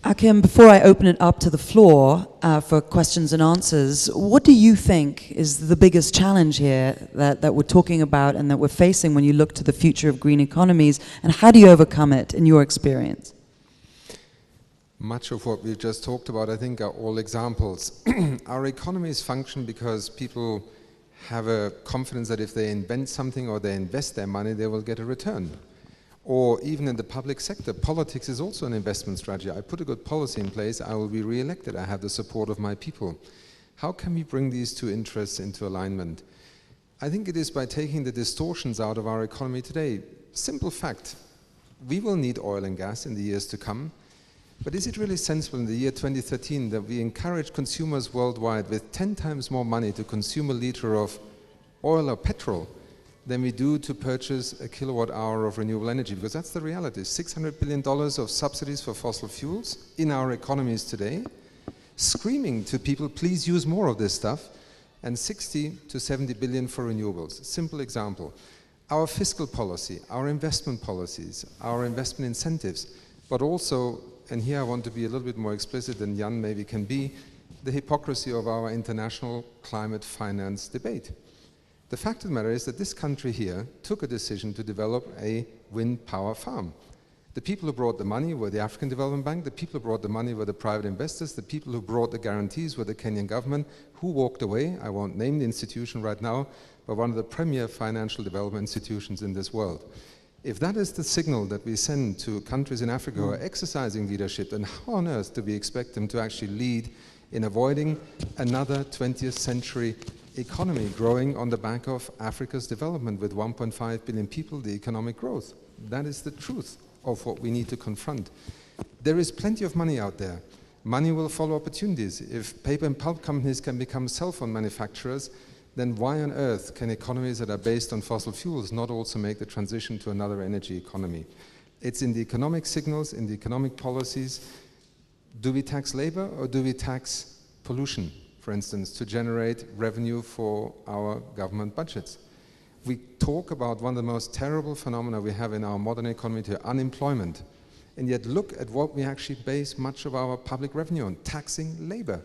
Speaker 2: Achim, before I open it up to the floor for questions and answers, what do you think is the biggest challenge here that we're talking about and that we're facing when you look to the future of green economies, and how do you overcome it in your experience?
Speaker 1: Much of what we've just talked about, I think, are all examples. Our economies function because people have a confidence that if they invent something or they invest their money, they will get a return. Or even in the public sector, politics is also an investment strategy. I put a good policy in place, I will be re-elected, I have the support of my people. How can we bring these two interests into alignment? I think it is by taking the distortions out of our economy today. Simple fact, we will need oil and gas in the years to come. But is it really sensible in the year 2013 that we encourage consumers worldwide with 10 times more money to consume a liter of oil or petrol than we do to purchase a kilowatt hour of renewable energy? Because that's the reality. $600 billion of subsidies for fossil fuels in our economies today, screaming to people, please use more of this stuff, and 60 to 70 billion for renewables. Simple example. Our fiscal policy, our investment policies, our investment incentives, but also and here I want to be a little bit more explicit than Jan maybe can be, the hypocrisy of our international climate finance debate. The fact of the matter is that this country here took a decision to develop a wind power farm. The people who brought the money were the African Development Bank, the people who brought the money were the private investors, the people who brought the guarantees were the Kenyan government, who walked away. I won't name the institution right now, but one of the premier financial development institutions in this world. If that is the signal that we send to countries in Africa who are exercising leadership, then how on earth do we expect them to actually lead in avoiding another 20th century economy growing on the back of Africa's development with 1.5 billion people, the economic growth? That is the truth of what we need to confront. There is plenty of money out there. Money will follow opportunities. If paper and pulp companies can become cell phone manufacturers, then why on earth can economies that are based on fossil fuels not also make the transition to another energy economy? It's in the economic signals, in the economic policies. Do we tax labor or do we tax pollution, for instance, to generate revenue for our government budgets? We talk about one of the most terrible phenomena we have in our modern economy today, unemployment. And yet look at what we actually base much of our public revenue on, taxing labor.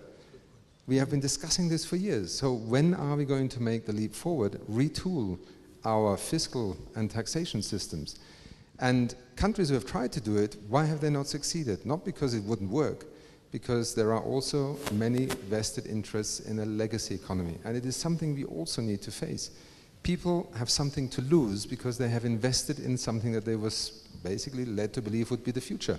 Speaker 1: We have been discussing this for years. So when are we going to make the leap forward, retool our fiscal and taxation systems? And countries who have tried to do it, why have they not succeeded? Not because it wouldn't work, because there are also many vested interests in a legacy economy. And it is something we also need to face. People have something to lose because they have invested in something that they was basically led to believe would be the future.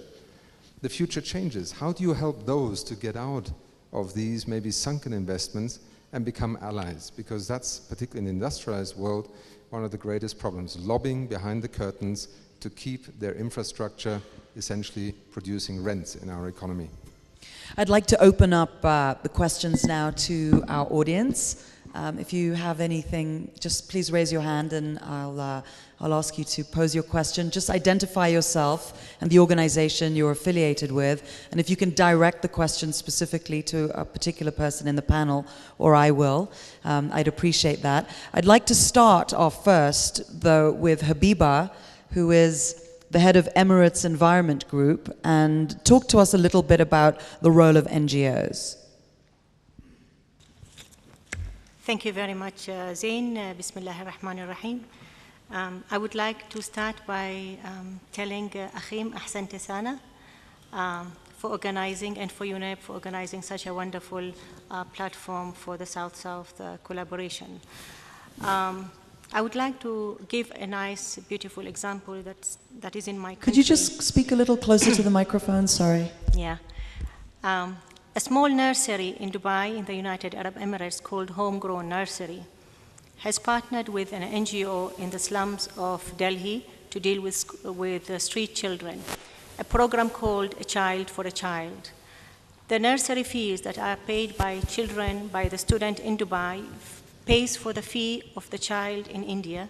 Speaker 1: The future changes. How do you help those to get out of these maybe sunken investments and become allies? Because that's, particularly in the industrialized world, one of the greatest problems. Lobbying behind the curtains to keep their infrastructure essentially producing rents in our economy.
Speaker 2: I'd like to open up the questions now to our audience. If you have anything, just please raise your hand and I'll ask you to pose your question. Just identify yourself and the organization you're affiliated with. And if you can direct the question specifically to a particular person in the panel, or I will, I'd appreciate that. I'd like to start off first, though, with Habiba, who is the head of Emirates Environment Group, and talk to us a little bit about the role of NGOs.
Speaker 8: Thank you very much, Zain. Bismillah ar-Rahman ar-Rahim. I would like to start by telling Achim Ahsante Sana for organizing, and for UNEP for organizing such a wonderful platform for the South-South collaboration. I would like to give a nice, beautiful example that is in my country.
Speaker 2: Could you just speak a little closer to the microphone? Sorry.
Speaker 8: Yeah. A small nursery in Dubai, in the United Arab Emirates, called Homegrown Nursery, has partnered with an NGO in the slums of Delhi to deal with street children, a program called A Child for a Child. The nursery fees that are paid by children, by the student in Dubai, pays for the fee of the child in India,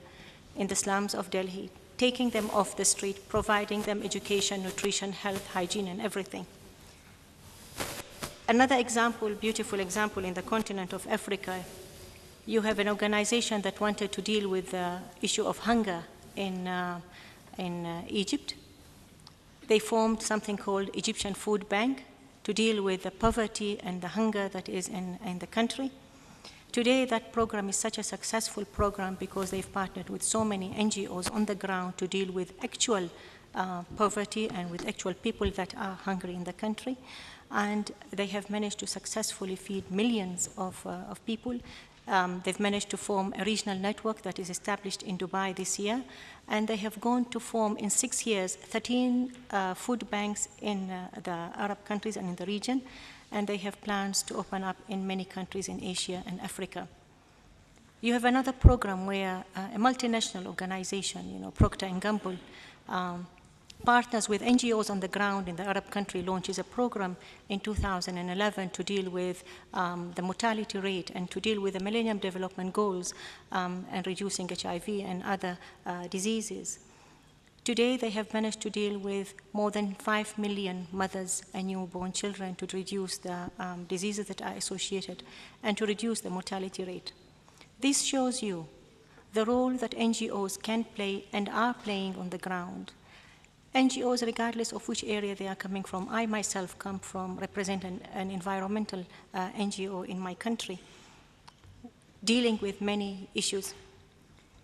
Speaker 8: in the slums of Delhi, taking them off the street, providing them education, nutrition, health, hygiene, and everything. Another example, beautiful example, in the continent of Africa, you have an organization that wanted to deal with the issue of hunger in Egypt. They formed something called Egyptian Food Bank to deal with the poverty and the hunger that is in the country. Today, that program is such a successful program because they've partnered with so many NGOs on the ground to deal with actual poverty and with actual people that are hungry in the country. And they have managed to successfully feed millions of people. They've managed to form a regional network that is established in Dubai this year. And they have gone to form, in 6 years, 13 food banks in the Arab countries and in the region. And they have plans to open up in many countries in Asia and Africa. You have another program where a multinational organization, Procter & Gamble, partners with NGOs on the ground in the Arab country, launches a program in 2011 to deal with the mortality rate and to deal with the Millennium Development Goals and reducing HIV and other diseases. Today, they have managed to deal with more than 5 million mothers and newborn children to reduce the diseases that are associated and to reduce the mortality rate. This shows you the role that NGOs can play and are playing on the ground. NGOs, regardless of which area they are coming from. I myself represent an environmental NGO in my country, dealing with many issues.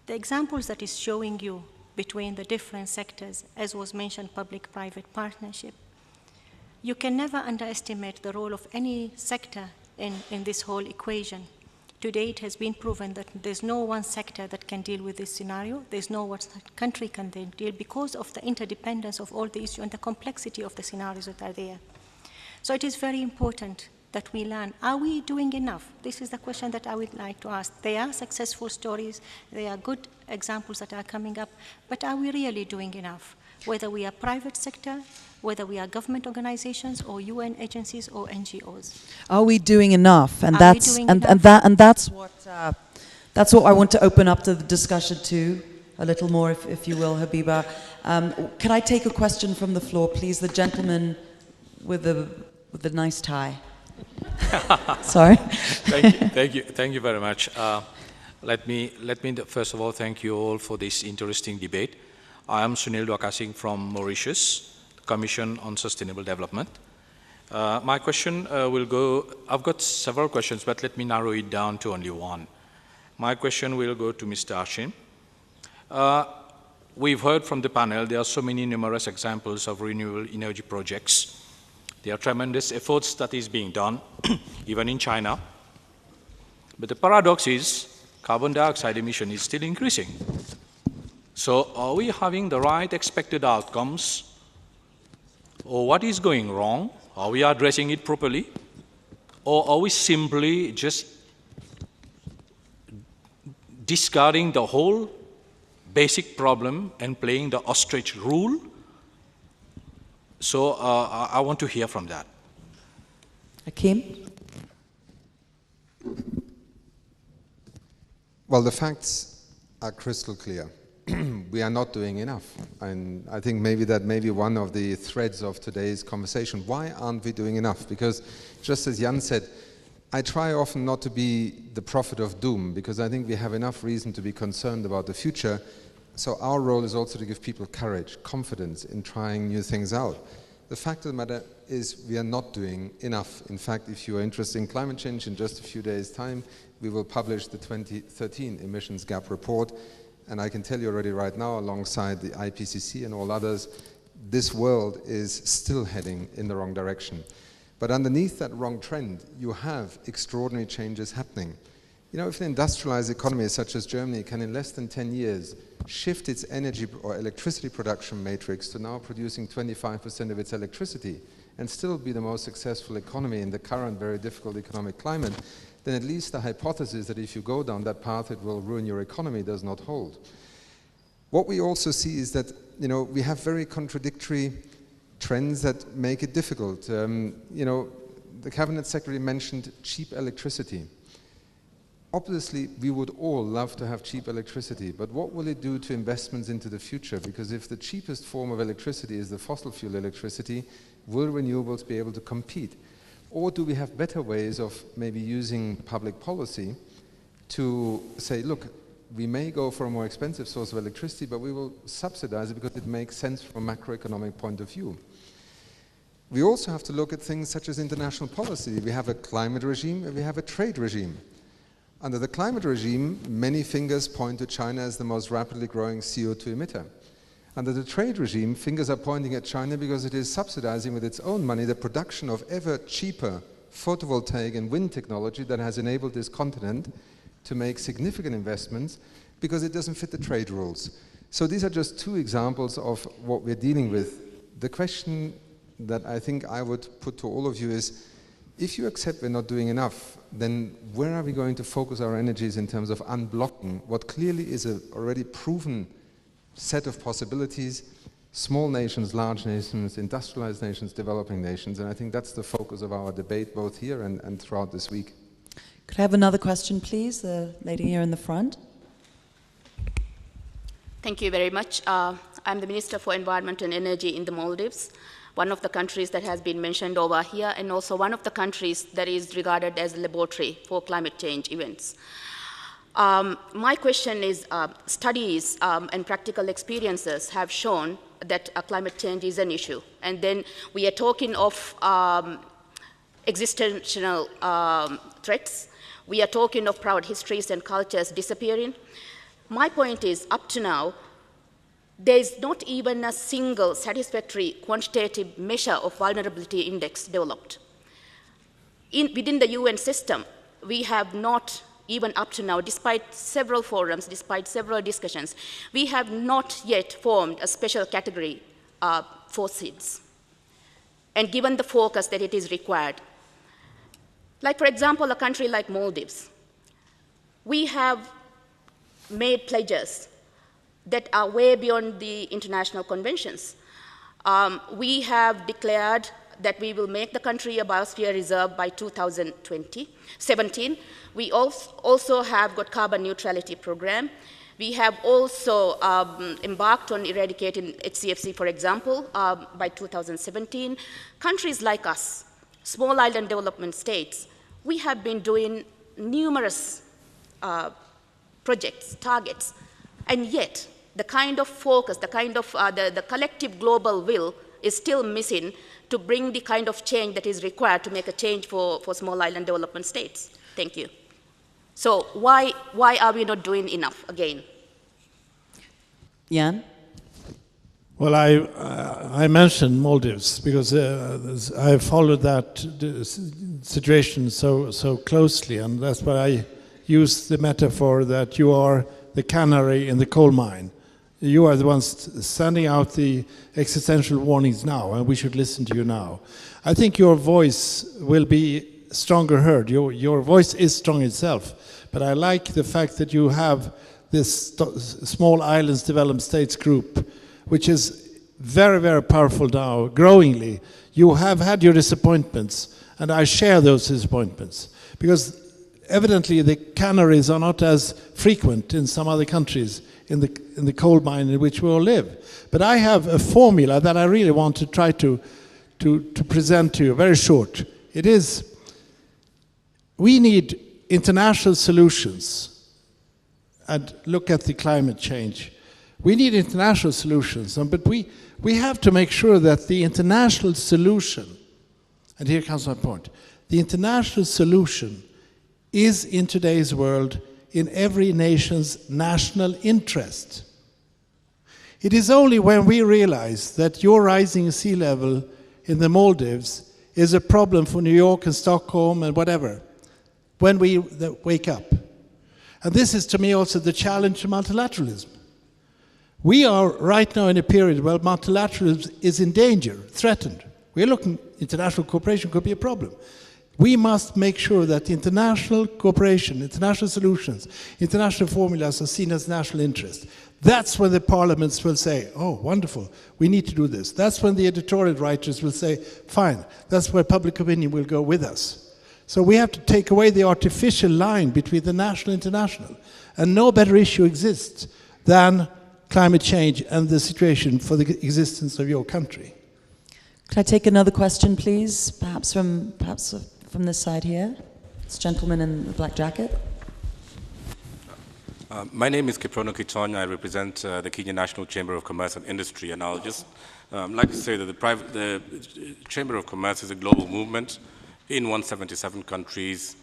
Speaker 8: The examples that is showing you between the different sectors, as was mentioned, public-private partnership, you can never underestimate the role of any sector in this whole equation. Today, it has been proven that there's no one sector that can deal with this scenario. There's no one country can deal because of the interdependence of all the issues and the complexity of the scenarios that are there. So it is very important that we learn. Are we doing enough? This is the question that I would like to ask. There are successful stories. There are good examples that are coming up. But are we really doing enough? Whether we are private sector, whether we are government organizations or UN agencies or NGOs.
Speaker 2: Are we doing enough? And that's what I want to open up to the discussion to a little more, if you will, Habiba. Can I take a question from the floor, please? The gentleman with the nice tie. Sorry.
Speaker 9: Thank you very much. Let me first of all thank you all for this interesting debate. I am Sunil Dwakasing from Mauritius, Commission on Sustainable Development. My question will go, I've got several questions, but let me narrow it down to only one. My question will go to Mr. Hashim. We've heard from the panel, there are so many numerous examples of renewable energy projects. There are tremendous efforts that is being done, even in China. But the paradox is, carbon dioxide emission is still increasing. So are we having the right expected outcomes? Or what is going wrong? Are we addressing it properly? Or are we simply just discarding the whole basic problem and playing the ostrich rule? So I want to hear from that.
Speaker 2: Hakim?
Speaker 1: Well, the facts are crystal clear. We are not doing enough. And I think maybe that may be one of the threads of today's conversation. Why aren't we doing enough? Because just as Jan said, I try often not to be the prophet of doom, because I think we have enough reason to be concerned about the future. So our role is also to give people courage, confidence in trying new things out. The fact of the matter is we are not doing enough. In fact, if you are interested in climate change, in just a few days' time, we will publish the 2013 emissions gap report. And I can tell you already right now, alongside the IPCC and all others, this world is still heading in the wrong direction. But underneath that wrong trend, you have extraordinary changes happening. You know, if an industrialized economy such as Germany can in less than 10 years shift its energy or electricity production matrix to now producing 25% of its electricity and still be the most successful economy in the current very difficult economic climate, then at least the hypothesis that if you go down that path it will ruin your economy does not hold. What we also see is that, you know, we have very contradictory trends that make it difficult. You know, the Cabinet Secretary mentioned cheap electricity. Obviously, we would all love to have cheap electricity, but what will it do to investments into the future? Because if the cheapest form of electricity is the fossil fuel electricity, will renewables be able to compete? Or do we have better ways of maybe using public policy to say, look, we may go for a more expensive source of electricity, but we will subsidize it because it makes sense from a macroeconomic point of view. We also have to look at things such as international policy. We have a climate regime and we have a trade regime. Under the climate regime, many fingers point to China as the most rapidly growing CO2 emitter. Under the trade regime, fingers are pointing at China because it is subsidizing with its own money the production of ever cheaper photovoltaic and wind technology that has enabled this continent to make significant investments because it doesn't fit the trade rules. So these are just two examples of what we're dealing with. The question that I think I would put to all of you is, if you accept we're not doing enough, then where are we going to focus our energies in terms of unblocking what clearly is an already proven set of possibilities, small nations, large nations, industrialized nations, developing nations, and I think that's the focus of our debate both here and throughout this week.
Speaker 2: Could I have another question, please? The lady here in the front.
Speaker 10: Thank you very much. I'm the Minister for Environment and Energy in the Maldives, one of the countries that has been mentioned over here, and also one of the countries that is regarded as a laboratory for climate change events. My question is, studies and practical experiences have shown that climate change is an issue. And then we are talking of existential threats. We are talking of proud histories and cultures disappearing. My point is, up to now, there is not even a single satisfactory quantitative measure of vulnerability index developed. Within the UN system, we have not, even up to now, despite several forums, despite several discussions, we have not yet formed a special category for SIDS. And given the focus that it is required, like for example, a country like Maldives, we have made pledges that are way beyond the international conventions. We have declared that we will make the country a biosphere reserve by 2017. We also have got carbon neutrality program. We have also embarked on eradicating HCFC, for example, by 2017. Countries like us, small island development states, we have been doing numerous projects, targets, and yet the kind of focus, the kind of the collective global will is still missing to bring the kind of change that is required to make a change for small island development states. Thank you. So why are we not doing enough again?
Speaker 2: Jan?
Speaker 6: Well, I mentioned Maldives because I followed that situation so closely, and that's why I use the metaphor that you are the canary in the coal mine. You are the ones sending out the existential warnings now, and we should listen to you now. I think your voice will be stronger heard. Your voice is strong itself, but I like the fact that you have this small islands developed states group, which is very, very powerful now, growingly. You have had your disappointments, and I share those disappointments, because evidently the canaries are not as frequent in some other countries in the coal mine in which we all live. But I have a formula that I really want to try to present to you, very short. It is, we need international solutions. And look at the climate change. We need international solutions, but we have to make sure that the international solution, and here comes my point, the international solution is in today's world in every nation's national interest. It is only when we realize that your rising sea level in the Maldives is a problem for New York and Stockholm and whatever, when we wake up. And this is to me also the challenge to multilateralism. We are right now in a period where multilateralism is in danger, threatened. We're looking, international cooperation could be a problem. We must make sure that international cooperation, international solutions, international formulas are seen as national interest. That's when the parliaments will say, oh, wonderful, we need to do this. That's when the editorial writers will say, fine, that's where public opinion will go with us. So we have to take away the artificial line between the national and international. And no better issue exists than climate change and the situation for the existence of your country.
Speaker 2: Could I take another question, please? Perhaps from this side here. This gentleman in the black jacket.
Speaker 11: My name is Kiprono Kichon. I represent the Kenya National Chamber of Commerce and Industry, and I'll just like to say that the Chamber of Commerce is a global movement in 177 countries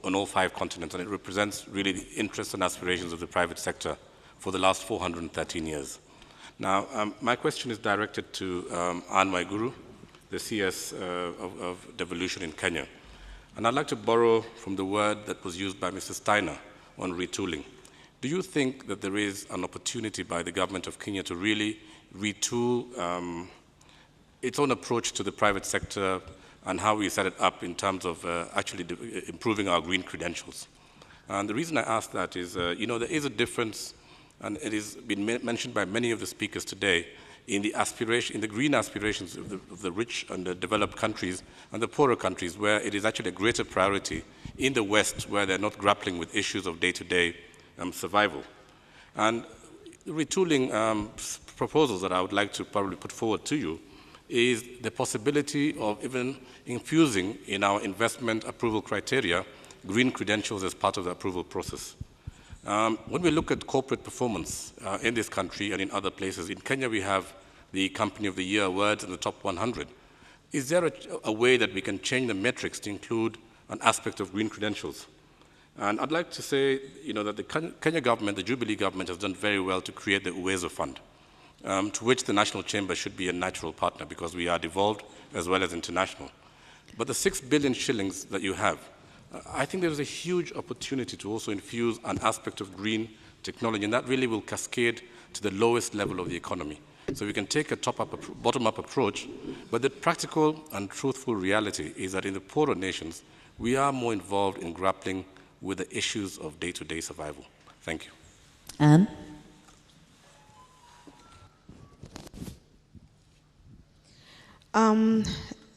Speaker 11: on all 5 continents, and it represents really the interests and aspirations of the private sector for the last 413 years. Now, my question is directed to Anne Waiguru, the CS of devolution in Kenya. And I'd like to borrow from the word that was used by Mr. Steiner on retooling. Do you think that there is an opportunity by the government of Kenya to really retool its own approach to the private sector and how we set it up in terms of actually improving our green credentials? And the reason I ask that is, you know, there is a difference, and it has been mentioned by many of the speakers today, in the green aspirations of the rich and the developed countries and the poorer countries, where it is actually a greater priority in the West, where they're not grappling with issues of day-to-day survival. And the retooling proposals that I would like to probably put forward to you is the possibility of even infusing in our investment approval criteria green credentials as part of the approval process. When we look at corporate performance in this country and in other places, in Kenya we have the Company of the Year awards in the top 100. Is there a way that we can change the metrics to include an aspect of green credentials? And I'd like to say, that the Kenya government, the Jubilee government, has done very well to create the Uwezo Fund, to which the National Chamber should be a natural partner because we are devolved as well as international. But the 6 billion shillings that you have, I think there is a huge opportunity to also infuse an aspect of green technology, and that really will cascade to the lowest level of the economy. So we can take a bottom-up approach, but the practical and truthful reality is that in the poorer nations, we are more involved in grappling with the issues of day-to-day survival. Thank you.
Speaker 2: Anne?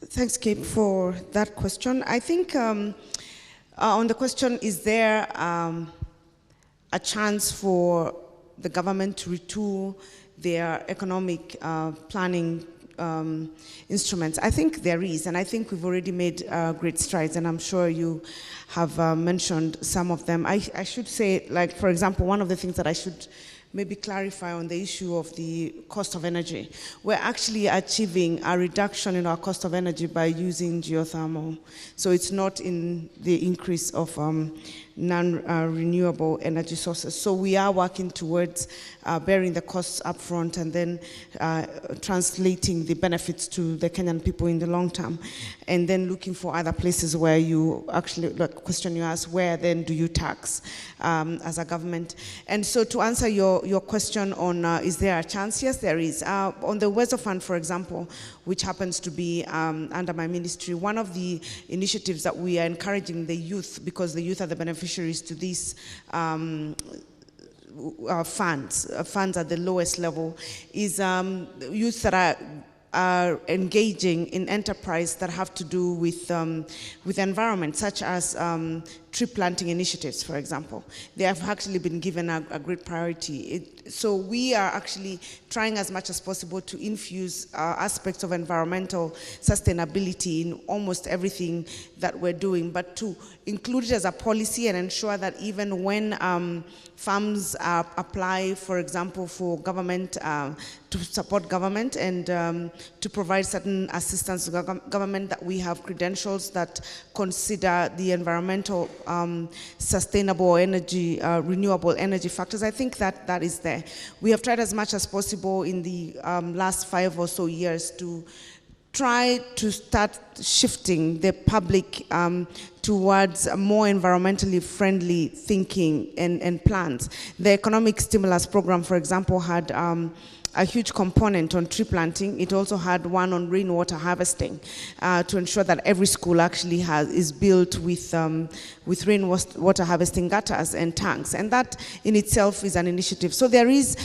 Speaker 3: Thanks, Kate, for that question. I think on the question, is there a chance for the government to retool their economic planning instruments? I think there is, and I think we've already made great strides, and I'm sure you have mentioned some of them. I should say, like, for example, one of the things that I should maybe clarify on the issue of the cost of energy. We're actually achieving a reduction in our cost of energy by using geothermal. So it's not in the increase of non-renewable energy sources. So we are working towards bearing the costs up front and then translating the benefits to the Kenyan people in the long term. And then looking for other places where you actually, the question you asked, where then do you tax as a government? And so to answer your question on is there a chance? Yes, there is. On the Uwezo Fund, for example, which happens to be under my ministry, one of the initiatives that we are encouraging the youth, because the youth are the beneficiaries to these funds at the lowest level, is youth that are engaging in enterprise that have to do with environment, such as tree planting initiatives, for example. They have actually been given a great priority. So we are actually trying as much as possible to infuse aspects of environmental sustainability in almost everything that we're doing, but to include it as a policy and ensure that even when farms apply, for example, for government, to support government and to provide certain assistance to government, that we have credentials that consider the environmental sustainable energy, renewable energy factors. I think that is there. We have tried as much as possible in the last 5 or so years to try to start shifting the public towards more environmentally friendly thinking and plans. The economic stimulus program, for example, had a huge component on tree planting. It also had one on rainwater harvesting to ensure that every school actually is built with rainwater harvesting gutters and tanks. And that in itself is an initiative. So there is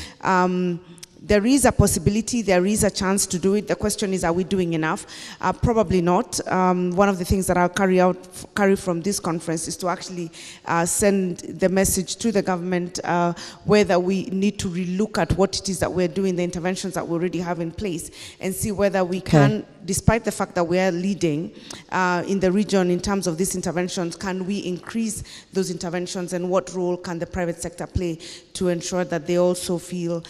Speaker 3: a possibility, there is a chance to do it. The question is, are we doing enough? Probably not. One of the things that I'll carry from this conference is to actually send the message to the government whether we need to relook at what it is that we're doing, the interventions that we already have in place, and see whether we can, despite the fact that we are leading in the region in terms of these interventions, can we increase those interventions, and what role can the private sector play to ensure that they also feel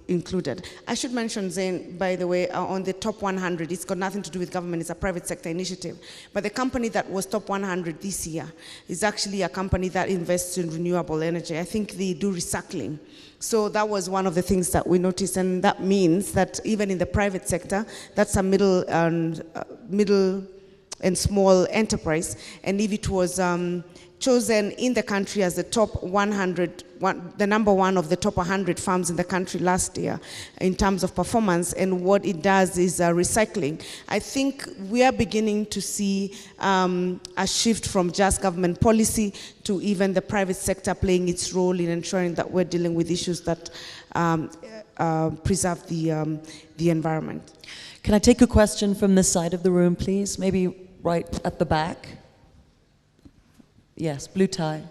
Speaker 3: included. I should mention, Zain, by the way, on the top 100, it's got nothing to do with government, it's a private sector initiative. But the company that was top 100 this year is actually a company that invests in renewable energy. I think they do recycling. So that was one of the things that we noticed, and that means that even in the private sector, that's a middle and small enterprise, and if it was chosen in the country as the top 100, the number one of the top 100 farms in the country last year in terms of performance, and what it does is recycling. I think we are beginning to see a shift from just government policy to even the private sector playing its role in ensuring that we're dealing with issues that preserve the environment.
Speaker 2: Can I take a question from this side of the room, please? Maybe right at the back. Yes, blue tie.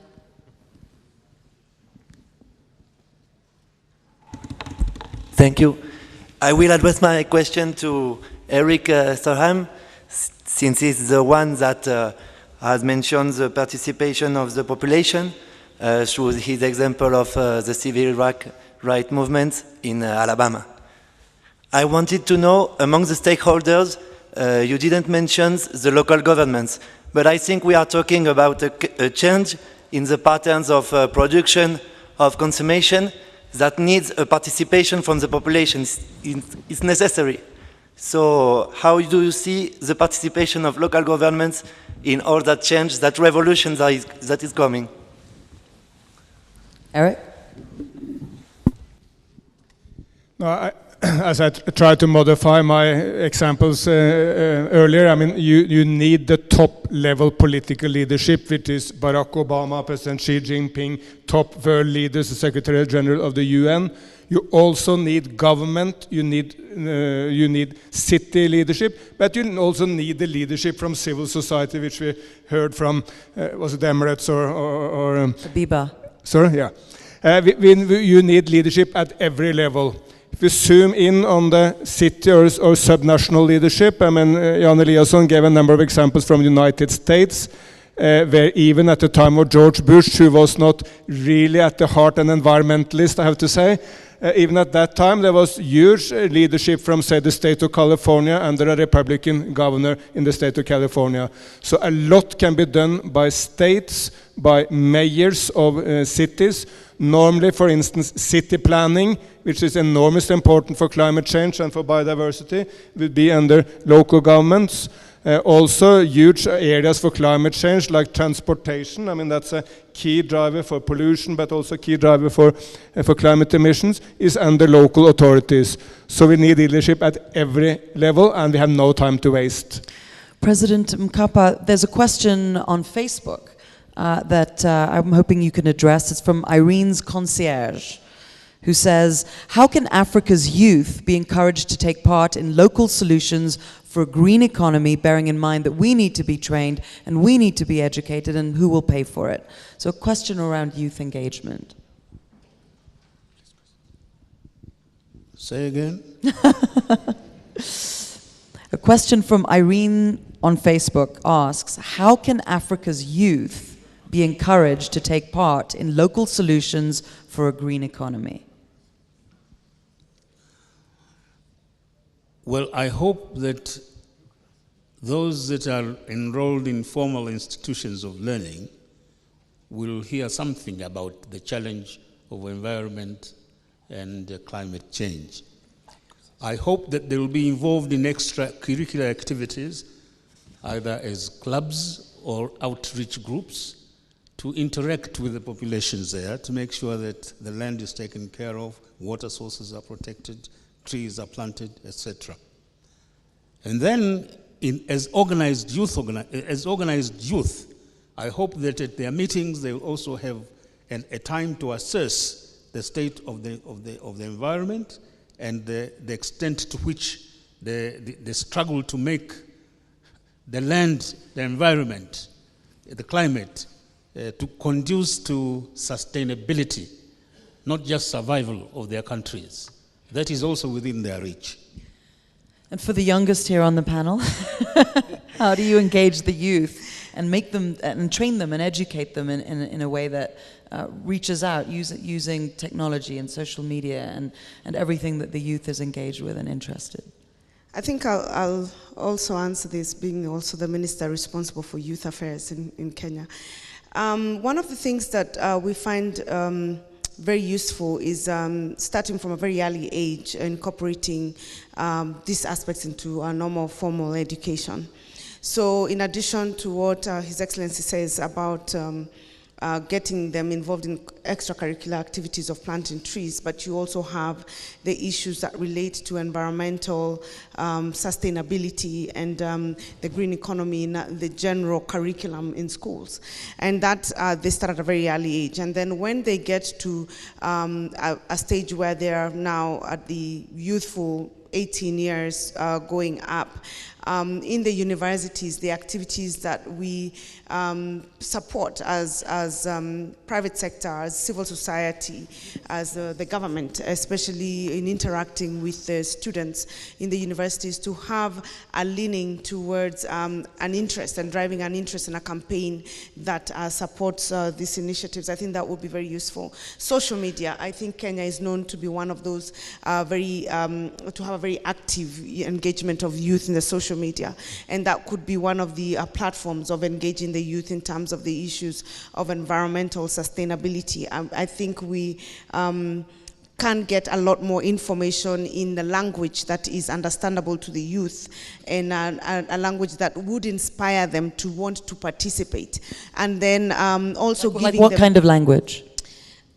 Speaker 12: Thank you. I will address my question to Eric Storham, since he's the one that has mentioned the participation of the population through his example of the civil rights movement in Alabama. I wanted to know, among the stakeholders, you didn't mention the local governments, but I think we are talking about a change in the patterns of production, of consumption, that needs a participation from the population. It's necessary. So how do you see the participation of local governments in all that change, that revolution that is coming?
Speaker 2: Eric?
Speaker 7: No, as I tried to modify my examples earlier, I mean, you need the top-level political leadership, which is Barack Obama, President Xi Jinping, top world leaders, the Secretary General of the UN. You also need government, you need city leadership, but you also need the leadership from civil society, which we heard from, was it Emirates or
Speaker 2: Biba.
Speaker 7: Sorry, yeah. You need leadership at every level. If we zoom in on the city or subnational leadership, I mean, Jan Eliasson gave a number of examples from the United States, where even at the time of George Bush, who was not really at the heart an environmentalist, I have to say, even at that time there was huge leadership from, say, the state of California under a Republican governor in the state of California. So a lot can be done by states, by mayors of cities. Normally, for instance, city planning, which is enormously important for climate change and for biodiversity, would be under local governments. Also, huge areas for climate change, like transportation. I mean, that's a key driver for pollution, but also a key driver for climate emissions, is under local authorities. So we need leadership at every level, and we have no time to waste.
Speaker 2: President Mkapa, there's a question on Facebook that I'm hoping you can address. It's from Irene's Concierge, who says, how can Africa's youth be encouraged to take part in local solutions for a green economy, bearing in mind that we need to be trained and we need to be educated, and who will pay for it? So a question around youth engagement.
Speaker 4: Say again?
Speaker 2: A question from Irene on Facebook asks, how can Africa's youth be encouraged to take part in local solutions for a green economy?
Speaker 4: Well, I hope that those that are enrolled in formal institutions of learning will hear something about the challenge of environment and climate change. I hope that they will be involved in extracurricular activities, either as clubs or outreach groups, to interact with the populations there, to make sure that the land is taken care of, water sources are protected, trees are planted, etc. And then, as organized youth, I hope that at their meetings they will also have a time to assess the state of the environment and the extent to which the struggle to make the land, the environment, the climate, to conduce to sustainability, not just survival of their countries. That is also within their reach.
Speaker 2: And for the youngest here on the panel, how do you engage the youth and make them and train them and educate them in a way that reaches out using technology and social media and everything that the youth is engaged with and interested?
Speaker 3: I think I'll also answer this, being also the minister responsible for youth affairs in Kenya. One of the things that we find very useful is starting from a very early age, incorporating these aspects into our normal formal education. So in addition to what His Excellency says about getting them involved in extracurricular activities of planting trees, but you also have the issues that relate to environmental sustainability and the green economy in the general curriculum in schools. And that they start at a very early age. And then when they get to a stage where they are now at the youthful 18 years going up, in the universities, the activities that we support as private sector, as civil society, as the government, especially in interacting with the students in the universities, to have a leaning towards an interest and driving an interest in a campaign that supports these initiatives. I think that would be very useful. Social media, I think Kenya is known to be one of those to have a very active engagement of youth in the social media, and that could be one of the platforms of engaging the youth in terms of the issues of environmental sustainability. I think we can get a lot more information in the language that is understandable to the youth, and a language that would inspire them to want to participate. And then also
Speaker 2: like what kind of language?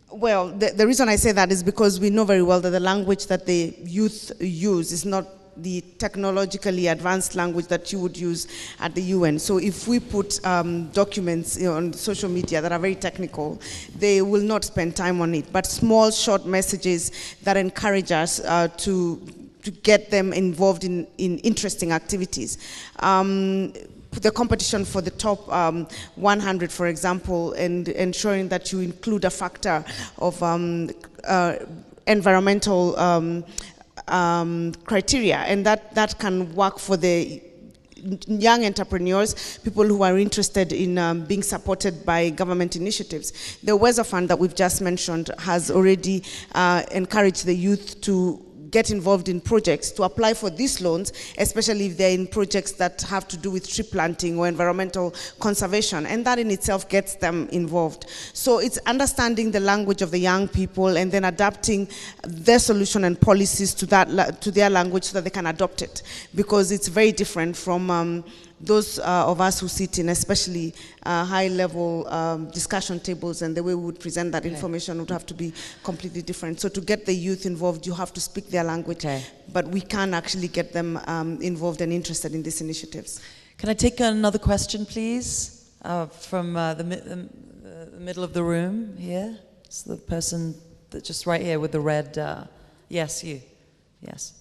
Speaker 3: Well, the reason I say that is because we know very well that the language that the youth use is not the technologically advanced language that you would use at the UN. So if we put documents on social media that are very technical, they will not spend time on it. But small, short messages that encourage us to get them involved in interesting activities. The competition for the top 100, for example, and ensuring that you include a factor of environmental criteria, and that can work for the young entrepreneurs, people who are interested in being supported by government initiatives. The Weather Fund that we've just mentioned has already encouraged the youth to get involved in projects, to apply for these loans, especially if they're in projects that have to do with tree planting or environmental conservation, and that in itself gets them involved. So it's understanding the language of the young people and then adapting their solution and policies to their language so that they can adopt it, because it's very different from those of us who sit in especially high-level discussion tables, and the way we would present that information would have to be completely different. So to get the youth involved, you have to speak their language, but we can actually get them involved and interested in these initiatives.
Speaker 2: Can I take another question, please, from the middle of the room here? It's the person that just right here with the red, yes, you, yes.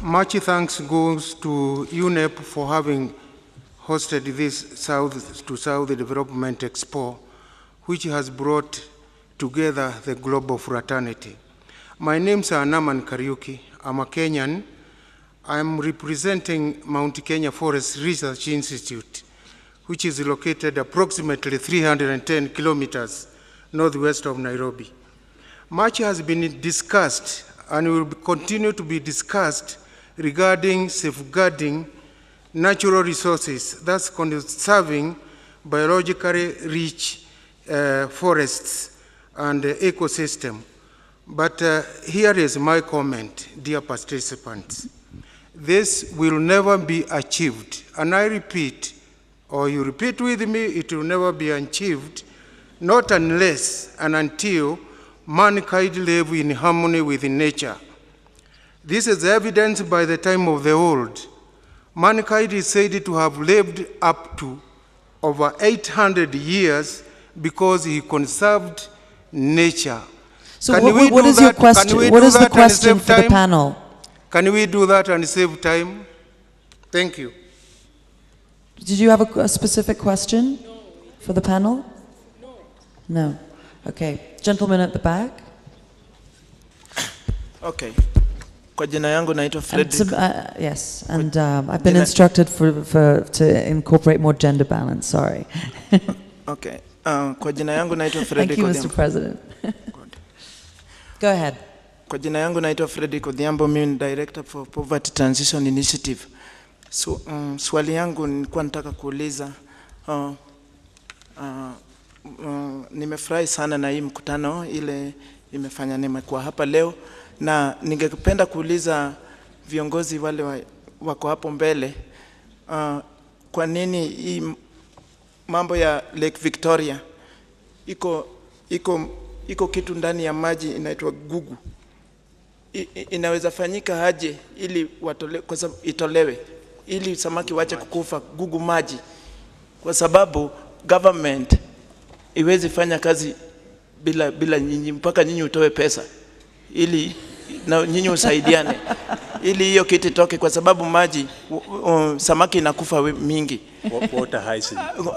Speaker 13: Much thanks goes to UNEP for having hosted this South-to-South Development Expo, which has brought together the global fraternity. My name is Naman Kariuki. I'm a Kenyan. I'm representing Mount Kenya Forest Research Institute, which is located approximately 310 kilometers northwest of Nairobi. Much has been discussed and will continue to be discussed regarding safeguarding natural resources, thus conserving biologically rich forests and ecosystem. But here is my comment, dear participants. This will never be achieved, and I repeat, or you repeat with me, it will never be achieved, not unless and until mankind live in harmony with nature. This is evidenced by the time of the old. Mankind is said to have lived up to over 800 years because he conserved nature.
Speaker 2: So what is your question? What is the question for the panel?
Speaker 13: Can we do that and save time? Thank you.
Speaker 2: Did you have a specific question for the panel? No. Okay. Gentleman at the back.
Speaker 14: Okay. Kwa jina yangu naitwa Frederick.
Speaker 2: Yes, and I've been instructed to incorporate more gender balance. Sorry.
Speaker 14: Okay. Kwa jina yangu naitwa Frederick.
Speaker 2: Thank you, Mr. President. Go ahead.
Speaker 14: Kwa jina yangu naitwa Frederick Odhiambo, mimi ni Director for Poverty Transition Initiative. So, swali yangu nilikuwa nataka kuuliza, nimefurahi sana na hii mkutano ile imefanya nimekuwa hapa leo, na ningependa kuuliza viongozi wale wako hapo mbele, kwa nini hii mambo ya Lake Victoria iko kitu ndani ya maji inaitwa gugu, inaweza fanyika aje ili kwa sababu itolewe ili samaki wache kukufa gugu maji, kwa sababu government iwezi fanya kazi bila nyinyi, mpaka nyinyi utoe pesa ili na nyinyi usaidiane ili hiyo kitu toke, kwa sababu maji samaki inakufa mingi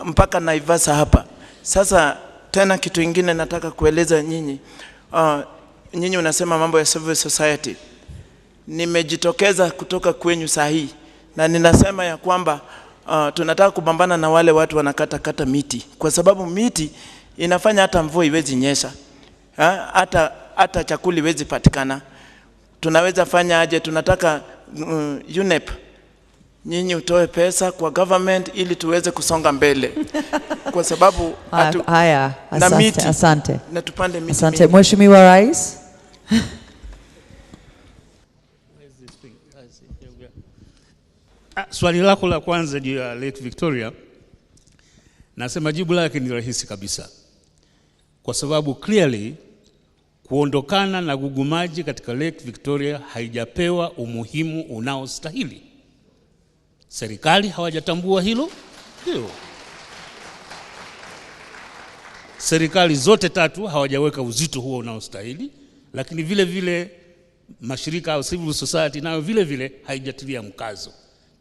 Speaker 14: mpaka Naivasha hapa. Sasa tena kitu ingine nataka kueleza nyinyi, nyinyi unasema mambo ya civil society. Nimejitokeza kutoka kwenyu sahi na ninasema ya kwamba tunataka kupambana na wale watu wanakata miti, kwa sababu miti inafanya hata mvua iwezi nyesha, hata chakula iwezi patikana. Tunaweza fanya aje? Tunataka UNEP nyinyi utoe pesa kwa government ili tuweze kusonga mbele, kwa sababu
Speaker 2: haya,
Speaker 14: na miti,
Speaker 2: asante.
Speaker 14: Na tupande miti.
Speaker 2: Asante. Mheshimiwa Rais.
Speaker 4: Swali lako la kwanza juu ya Lake Victoria, nasema jibu lake ni rahisi kabisa, kwa sababu clearly kuondokana na gugumaji katika Lake Victoria haijapewa umuhimu unaostahili. Serikali hawajatambua hilo. Ndio. Serikali zote tatu hawajaweka uzito huo unaostahili, lakini vile vile mashirika au civil society nayo vile vile haijatilia mkazo.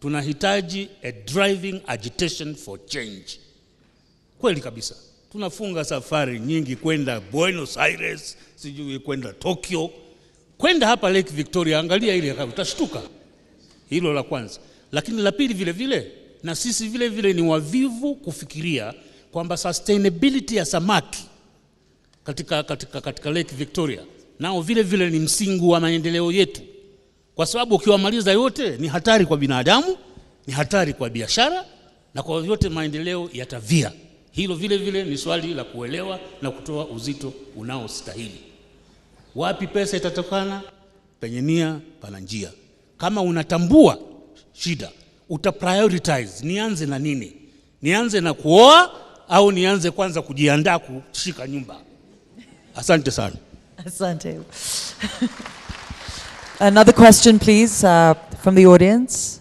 Speaker 4: Tunahitaji a driving agitation for change. Kweli kabisa. Tunafunga safari nyingi kwenda Buenos Aires, sijui kwenda Tokyo, kwenda hapa Lake Victoria, angalia ile utashtuka. Hilo la kwanza. Lakini la pili vile vile, na sisi vile vile ni wavivu kufikiria kwamba sustainability ya samaki katika Lake Victoria nao vile vile ni msingi wa maendeleo yetu. Kwa sababu ukiwamaliza yote ni hatari kwa binadamu, ni hatari kwa biashara, na kwa yote maendeleo yatavia. Hilo vile vile ni swali la kuelewa na kutoa uzito unaostahili. Wapi pesa itatokana? Penye nia pana njia. Kama unatambua shida, utaprioritize. Nianze na nini? Nianze na kuoa au nianze kwanza kujiandaa kushika nyumba? Asante sana.
Speaker 2: Asante. Another question, please, from the audience.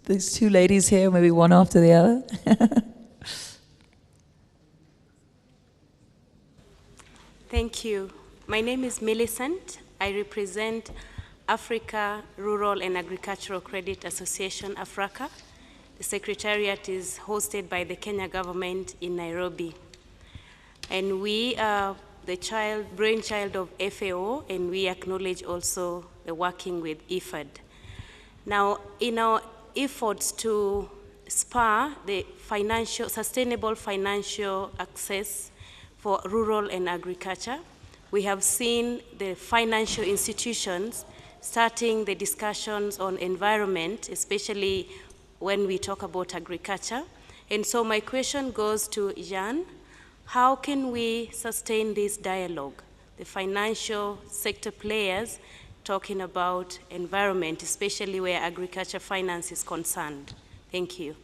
Speaker 2: These two ladies here, maybe one after the other.
Speaker 15: Thank you. My name is Millicent. I represent Africa Rural and Agricultural Credit Association, AFRACA. The secretariat is hosted by the Kenya government in Nairobi. And we are the brainchild of FAO, and we acknowledge also the working with IFAD. Now, in our efforts to spur the sustainable financial access for rural and agriculture, we have seen the financial institutions starting the discussions on environment, especially when we talk about agriculture. And so my question goes to Jan. How can we sustain this dialogue, the financial sector players talking about environment, especially where agriculture finance is concerned? Thank you.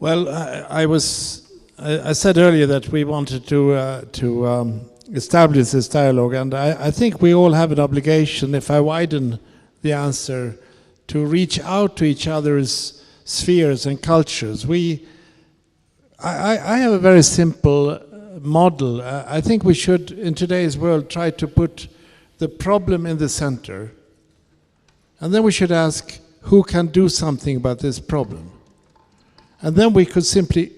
Speaker 6: Well, I said earlier that we wanted to establish this dialogue, and I think we all have an obligation, if I widen the answer, to reach out to each other's spheres and cultures. I have a very simple model. I think we should, in today's world, try to put the problem in the center, and then we should ask who can do something about this problem. And then we could simply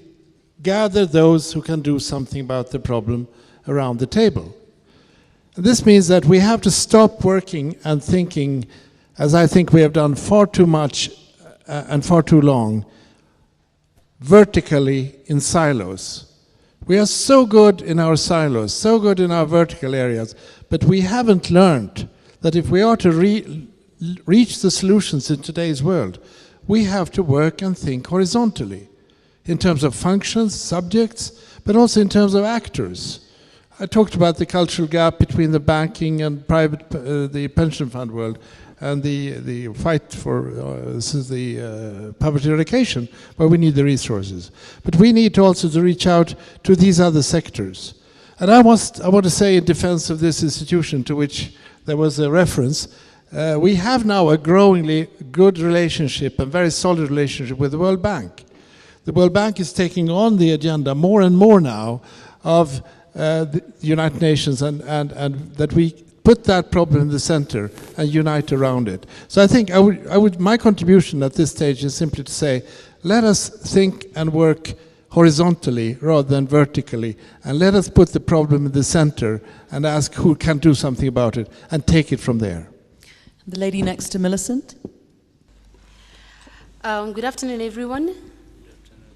Speaker 6: gather those who can do something about the problem around the table. And this means that we have to stop working and thinking, as I think we have done far too much and far too long, vertically in silos. We are so good in our silos, so good in our vertical areas, but we haven't learned that if we are to reach the solutions in today's world, we have to work and think horizontally in terms of functions, subjects, but also in terms of actors. I talked about the cultural gap between the banking and private, the pension fund world, and the fight for poverty eradication, where we need the resources. But we need also to reach out to these other sectors. And I want to say, in defense of this institution to which there was a reference, We have now a growingly good relationship, a very solid relationship with the World Bank. The World Bank is taking on the agenda more and more now of the United Nations, and that we put that problem in the center and unite around it. So I think my contribution at this stage is simply to say, let us think and work horizontally rather than vertically, and let us put the problem in the center and ask who can do something about it and take it from there.
Speaker 2: The lady next to Millicent.
Speaker 15: Good afternoon, everyone.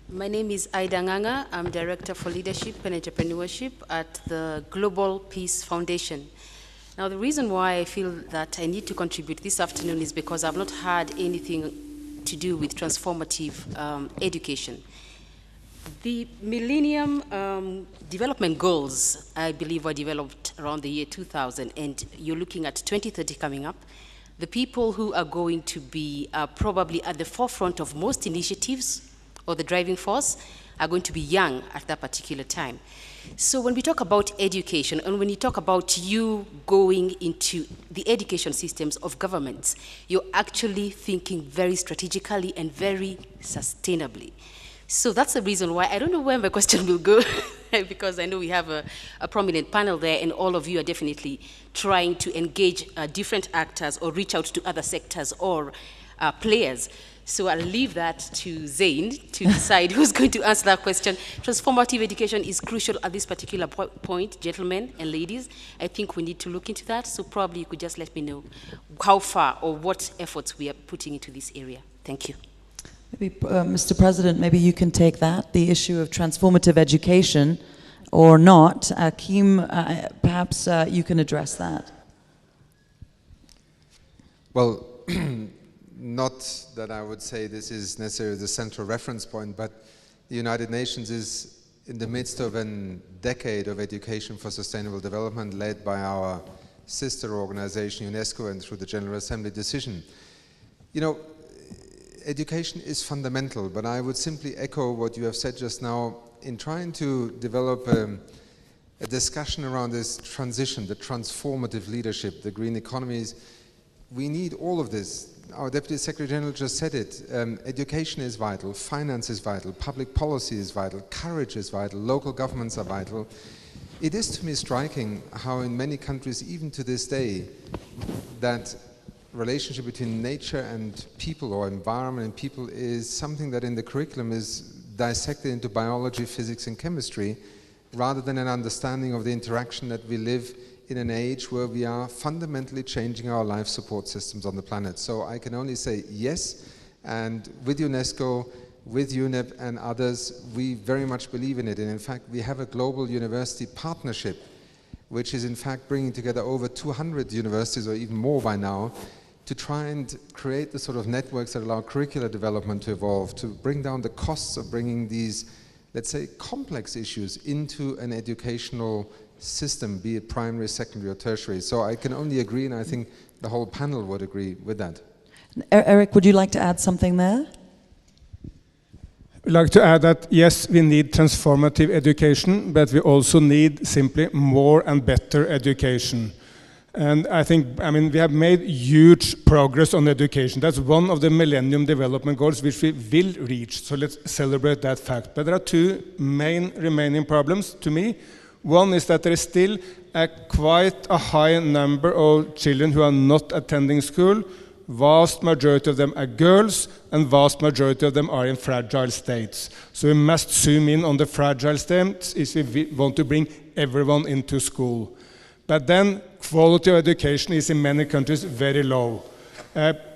Speaker 15: My name is Aida Nganga. I'm Director for Leadership and Entrepreneurship at the Global Peace Foundation. Now, the reason why I feel that I need to contribute this afternoon is because I've not had anything to do with transformative education. The Millennium Development Goals, I believe, were developed around the year 2000, and you're looking at 2030 coming up. The people who are going to be probably at the forefront of most initiatives, or the driving force, are going to be young at that particular time. So when we talk about education, and when you talk about you going into the education systems of governments, you're actually thinking very strategically and very sustainably. So that's the reason why I don't know where my question will go, because I know we have a prominent panel there, and all of you are definitely trying to engage different actors or reach out to other sectors or players. So I'll leave that to Zain to decide who's going to answer that question. Transformative education is crucial at this particular point, gentlemen and ladies. I think we need to look into that, so probably you could just let me know how far or what efforts we are putting into this area. Thank you.
Speaker 2: Maybe, Mr. President, maybe you can take that, the issue of transformative education, or not. Akeem, perhaps you can address that.
Speaker 1: Well, not that I would say this is necessarily the central reference point, but the United Nations is in the midst of a decade of education for sustainable development led by our sister organization, UNESCO, and through the General Assembly decision. You know, education is fundamental, but I would simply echo what you have said just now in trying to develop a discussion around this transition, the transformative leadership, the green economies. We need all of this. Our Deputy Secretary General just said it. Education is vital, finance is vital, public policy is vital, courage is vital, local governments are vital. It is to me striking how in many countries, even to this day, that relationship between nature and people, or environment and people, is something that in the curriculum is dissected into biology, physics and chemistry, rather than an understanding of the interaction that we live in an age where we are fundamentally changing our life support systems on the planet. So I can only say yes, and with UNESCO, with UNEP and others, we very much believe in it. And in fact, we have a global university partnership, which is in fact bringing together over 200 universities, or even more by now, to try and create the sort of networks that allow curricular development to evolve, to bring down the costs of bringing these, let's say, complex issues into an educational system, be it primary, secondary, or tertiary. So I can only agree, and I think the whole panel would agree with that.
Speaker 2: Eric, would you like to add something there?
Speaker 7: I'd like to add that, yes, we need transformative education, but we also need simply more and better education. And I think, we have made huge progress on education. That's one of the Millennium Development Goals which we will reach, so let's celebrate that fact. But there are two main remaining problems to me. One is that there is still quite a high number of children who are not attending school. Vast majority of them are girls, and vast majority of them are in fragile states. So we must zoom in on the fragile states if we want to bring everyone into school. But then quality of education is in many countries very low.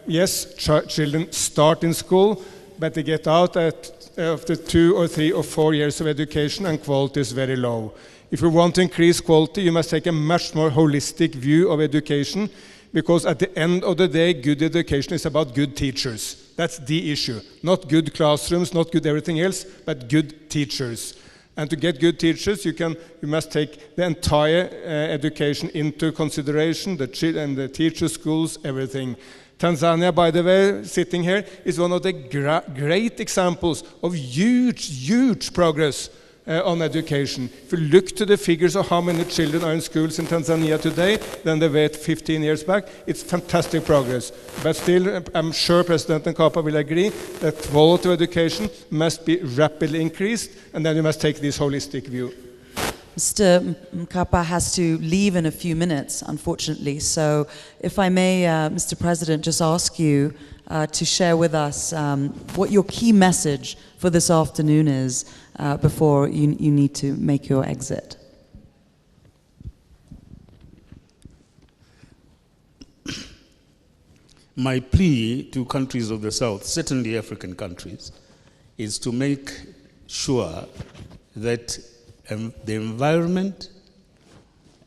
Speaker 7: Yes, children start in school, but they get out after 2 or 3 or 4 years of education, and quality is very low. If you want to increase quality, you must take a much more holistic view of education, because at the end of the day, good education is about good teachers. That's the issue. Not good classrooms, not good everything else, but good teachers. And to get good teachers, you must take the entire education into consideration, the teacher schools, everything. Tanzania, by the way, sitting here, is one of the great examples of huge progress on education. If you look to the figures of how many children are in schools in Tanzania today than they were 15 years back, it's fantastic progress. But still, I'm sure President Nkapa will agree that quality of education must be rapidly increased, and then you must take this holistic view.
Speaker 2: Mr. Mkapa has to leave in a few minutes, unfortunately. So if I may, Mr. President, just ask you to share with us what your key message for this afternoon is before you need to make your exit.
Speaker 4: My plea to countries of the South, certainly African countries, is to make sure that the environment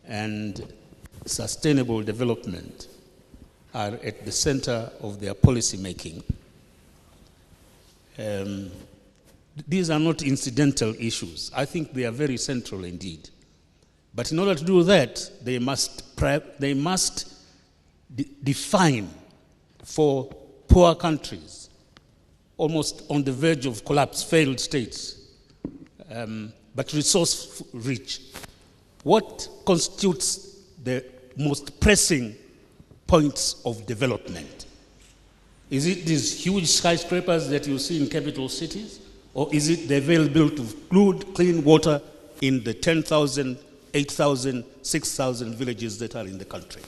Speaker 4: and sustainable development are at the center of their policy making. These are not incidental issues. I think they are very central indeed. But in order to do that, they must define for poor countries, almost on the verge of collapse, failed states, but resource-rich. What constitutes the most pressing points of development? Is it these huge skyscrapers that you see in capital cities? Or is it the availability of good, clean water in the 10,000, 8,000, 6,000 villages that are in the country?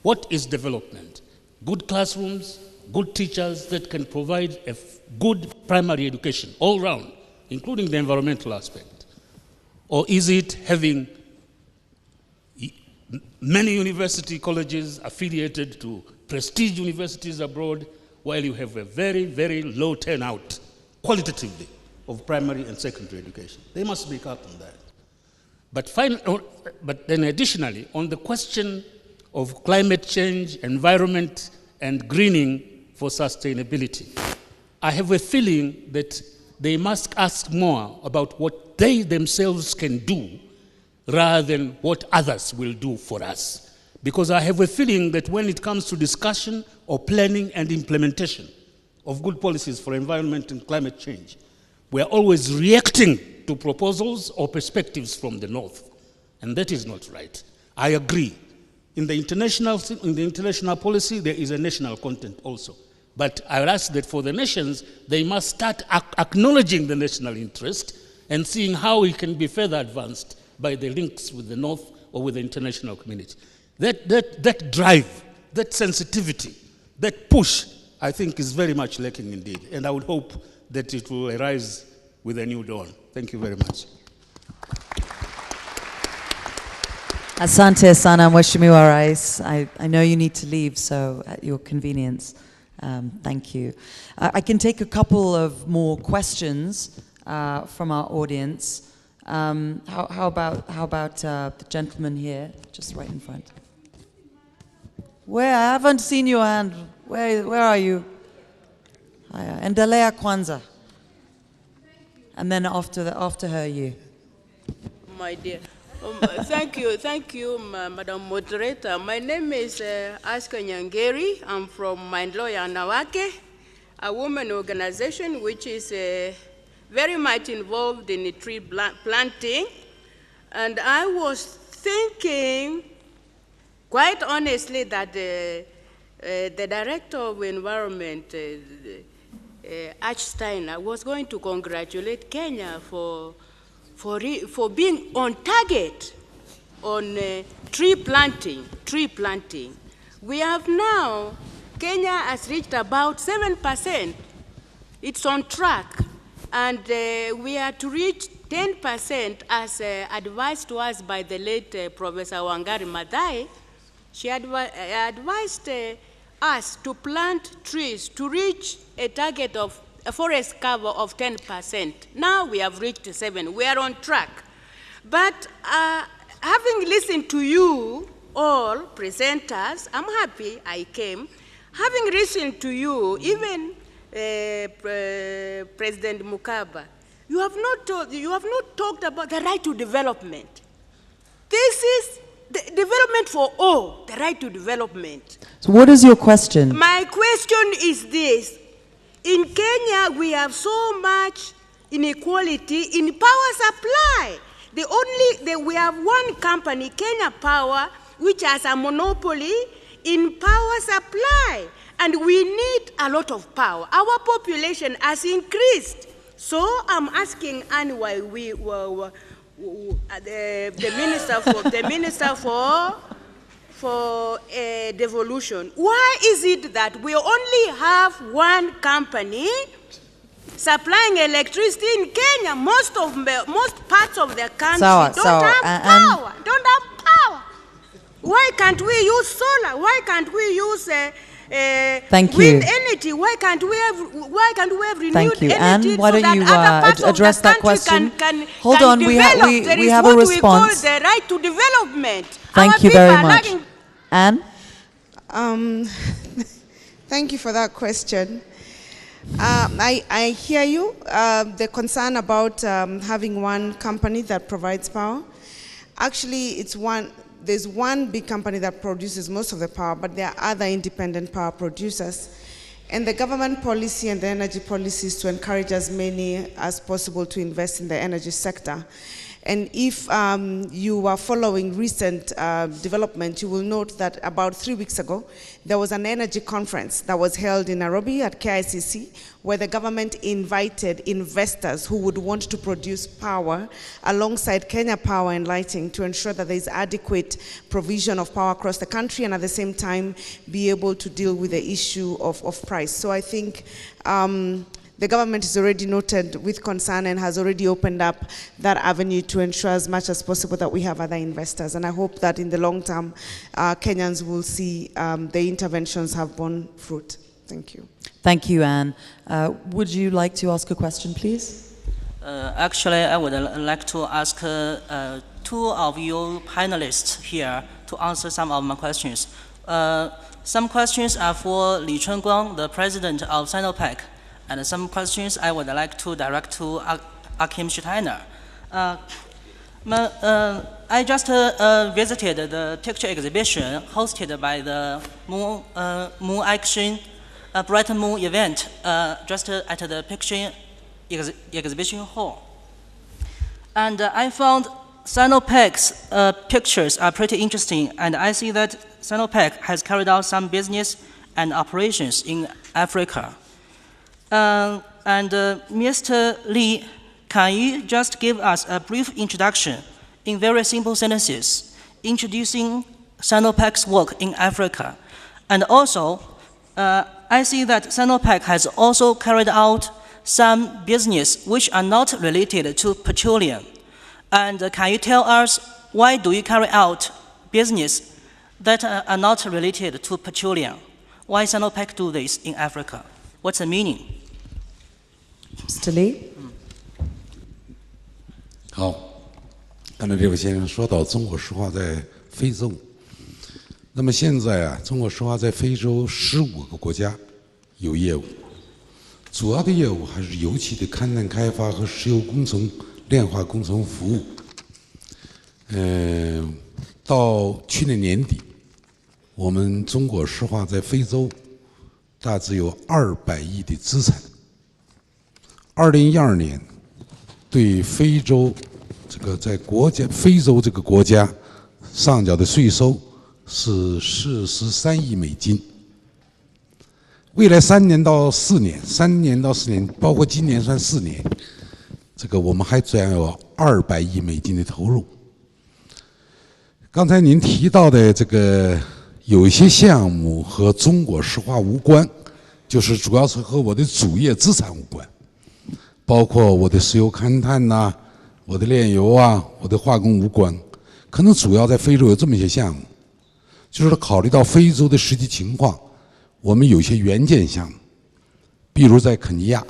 Speaker 4: What is development? Good classrooms, good teachers that can provide a good primary education all round, including the environmental aspect? Or is it having many university colleges affiliated to prestige universities abroad, while you have a very, very low turnout, qualitatively, of primary and secondary education? They must speak up on that. But then additionally, on the question of climate change, environment, and greening for sustainability, I have a feeling that they must ask more about what they themselves can do rather than what others will do for us. Because I have a feeling that when it comes to discussion or planning and implementation of good policies for environment and climate change, we are always reacting to proposals or perspectives from the North. And that is not right. I agree. In the international policy, there is a national content also. But I would ask that for the nations, they must start acknowledging the national interest and seeing how it can be further advanced by the links with the North or with the international community. That drive, that sensitivity, that push, I think is very much lacking indeed. And I would hope that it will arise with a new dawn. Thank you very much.
Speaker 2: Asante sana Mheshimiwa Rais. I know you need to leave, so at your convenience. Thank you. I can take a couple of more questions from our audience. How about the gentleman here, just right in front? Where? I haven't seen your hand. Where are you? Endelea kwanza. And then after her, you.
Speaker 16: My dear. Thank you, Madam Moderator. My name is Aska Nyangeri. I'm from Mindloya Nawake, a women organization which is very much involved in tree planting. And I was thinking, quite honestly, that the Director of Environment, Steiner, was going to congratulate Kenya for being on target on tree planting. We have now, Kenya has reached about 7%. It's on track. And we are to reach 10% as advised to us by the late Professor Wangari Maathai. She advised us to plant trees to reach a target of a forest cover of 10%. Now we have reached 7%. We are on track. But having listened to you all presenters, I'm happy I came. Having listened to you, even President Mukaba, you have not talked about the right to development. This is the development for all, the right to development.
Speaker 2: So what is your question?
Speaker 16: My question is this. In Kenya, we have so much inequality in power supply. We have one company, Kenya Power, which has a monopoly in power supply. And we need a lot of power. Our population has increased. So I'm asking Anne why the minister for devolution. Why is it that we only have one company supplying electricity in Kenya? Most parts of the country don't have power. Why can't we use solar? Why can't we use wind energy? Why can't we have renewed
Speaker 2: Thank you.
Speaker 16: energy?
Speaker 2: Anne, why don't you address that question?
Speaker 16: Hold
Speaker 2: on, we have a response.
Speaker 16: There is what we call the right to development.
Speaker 2: Thank you very much. Anne?
Speaker 3: Thank you for that question. I hear you, the concern about having one company that provides power. Actually, there's one big company that produces most of the power, but there are other independent power producers. And the government policy and the energy policy is to encourage as many as possible to invest in the energy sector. And if you are following recent development, you will note that about 3 weeks ago, there was an energy conference that was held in Nairobi at KICC, where the government invited investors who would want to produce power alongside Kenya Power and Lighting to ensure that there is adequate provision of power across the country and at the same time be able to deal with the issue of price. So I think the government is already noted with concern and has already opened up that avenue to ensure as much as possible that we have other investors. And I hope that in the long term, Kenyans will see the interventions have borne fruit. Thank you.
Speaker 2: Thank you, Anne. Would you like to ask a question, please?
Speaker 17: Actually, I would like to ask two of you panelists here to answer some of my questions. Some questions are for Li Chunguang, the president of Sinopec. And some questions I would like to direct to Akim Steiner. I just visited the picture exhibition hosted by the Moon Action Bright Moon event just at the picture exhibition hall. And I found Sinopec's pictures are pretty interesting, and I see that Sinopec has carried out some business and operations in Africa. Mr. Li, can you just give us a brief introduction in very simple sentences, introducing Sinopec's work in Africa? And also, I see that Sinopec has also carried out some business which are not related to petroleum. And can you tell us why do you carry out business that are not related to petroleum? Why Sinopec do this in Africa? What's the meaning?
Speaker 2: Mr. Li?
Speaker 5: 好，刚才这位先生说到中国石化在非洲，那么现在啊，中国石化在非洲15个国家有业务，主要的业务还是油气的勘探开发和石油工程、炼化工程服务。到去年年底，我们中国石化在非洲大致有200亿的资产。2012年，对非洲这个在非洲这个国家上缴的税收是43亿美金。未来3年到4年，包括今年算4年，这个我们还将有200亿美金的投入。刚才您提到的这个有一些项目和中国石化无关，就是主要是和我的主业资产无关。包括我的石油勘探呐，我的炼油啊，我的化工无关，可能主要在非洲有这么一些项目，就是考虑到非洲的实际情况，我们有一些援建项目，比如在肯尼亚，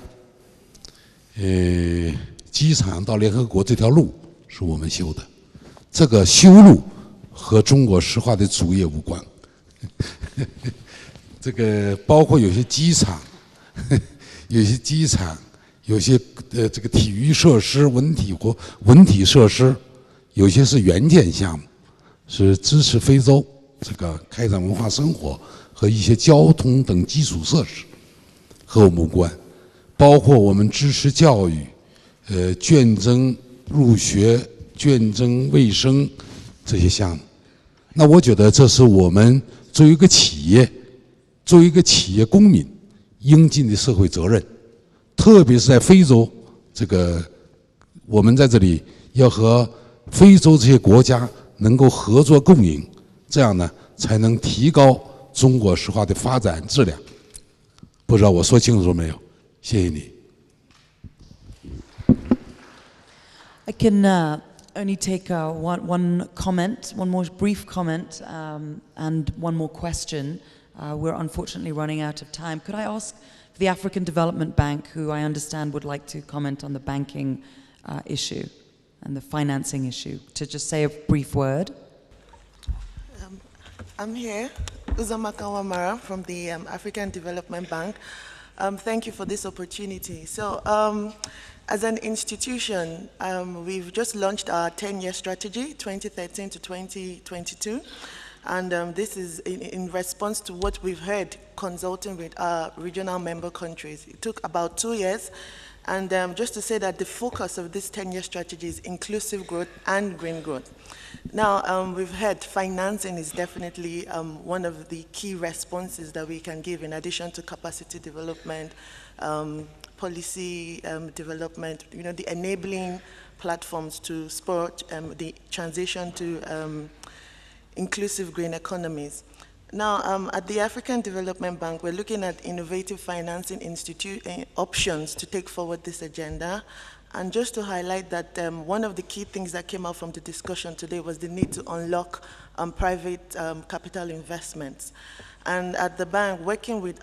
Speaker 5: 机场到联合国这条路是我们修的，这个修路和中国石化的主业无关，这个包括有些机场，有些这个体育设施、文体设施，有些是援建项目，是支持非洲这个开展文化生活和一些交通等基础设施，和我们无关。包括我们支持教育、卷征入学、卷征卫生这些项目。那我觉得这是我们作为一个企业，作为一个企业公民应尽的社会责任，特别是在非洲，我们在这里要和非洲这些国家能够合作共赢，这样呢才能提高中国石化的发展质量。不知道我说清楚了没有？谢谢你。
Speaker 2: I can only take one comment, one more brief comment, and one more question. We're unfortunately running out of time. Could I ask the African Development Bank, who I understand would like to comment on the banking issue and the financing issue, to just say a brief word?
Speaker 14: I'm here, Uzama Kawamara from the African Development Bank. Thank you for this opportunity. So, as an institution, we've just launched our 10-year strategy, 2013 to 2022. And this is in response to what we've heard consulting with our regional member countries. It took about 2 years. And just to say that the focus of this 10-year strategy is inclusive growth and green growth. Now, we've heard financing is definitely one of the key responses that we can give in addition to capacity development, policy development, the enabling platforms to support the transition to inclusive green economies. Now, at the African Development Bank, we're looking at innovative financing options to take forward this agenda. And just to highlight that one of the key things that came out from the discussion today was the need to unlock private capital investments. And at the bank, working with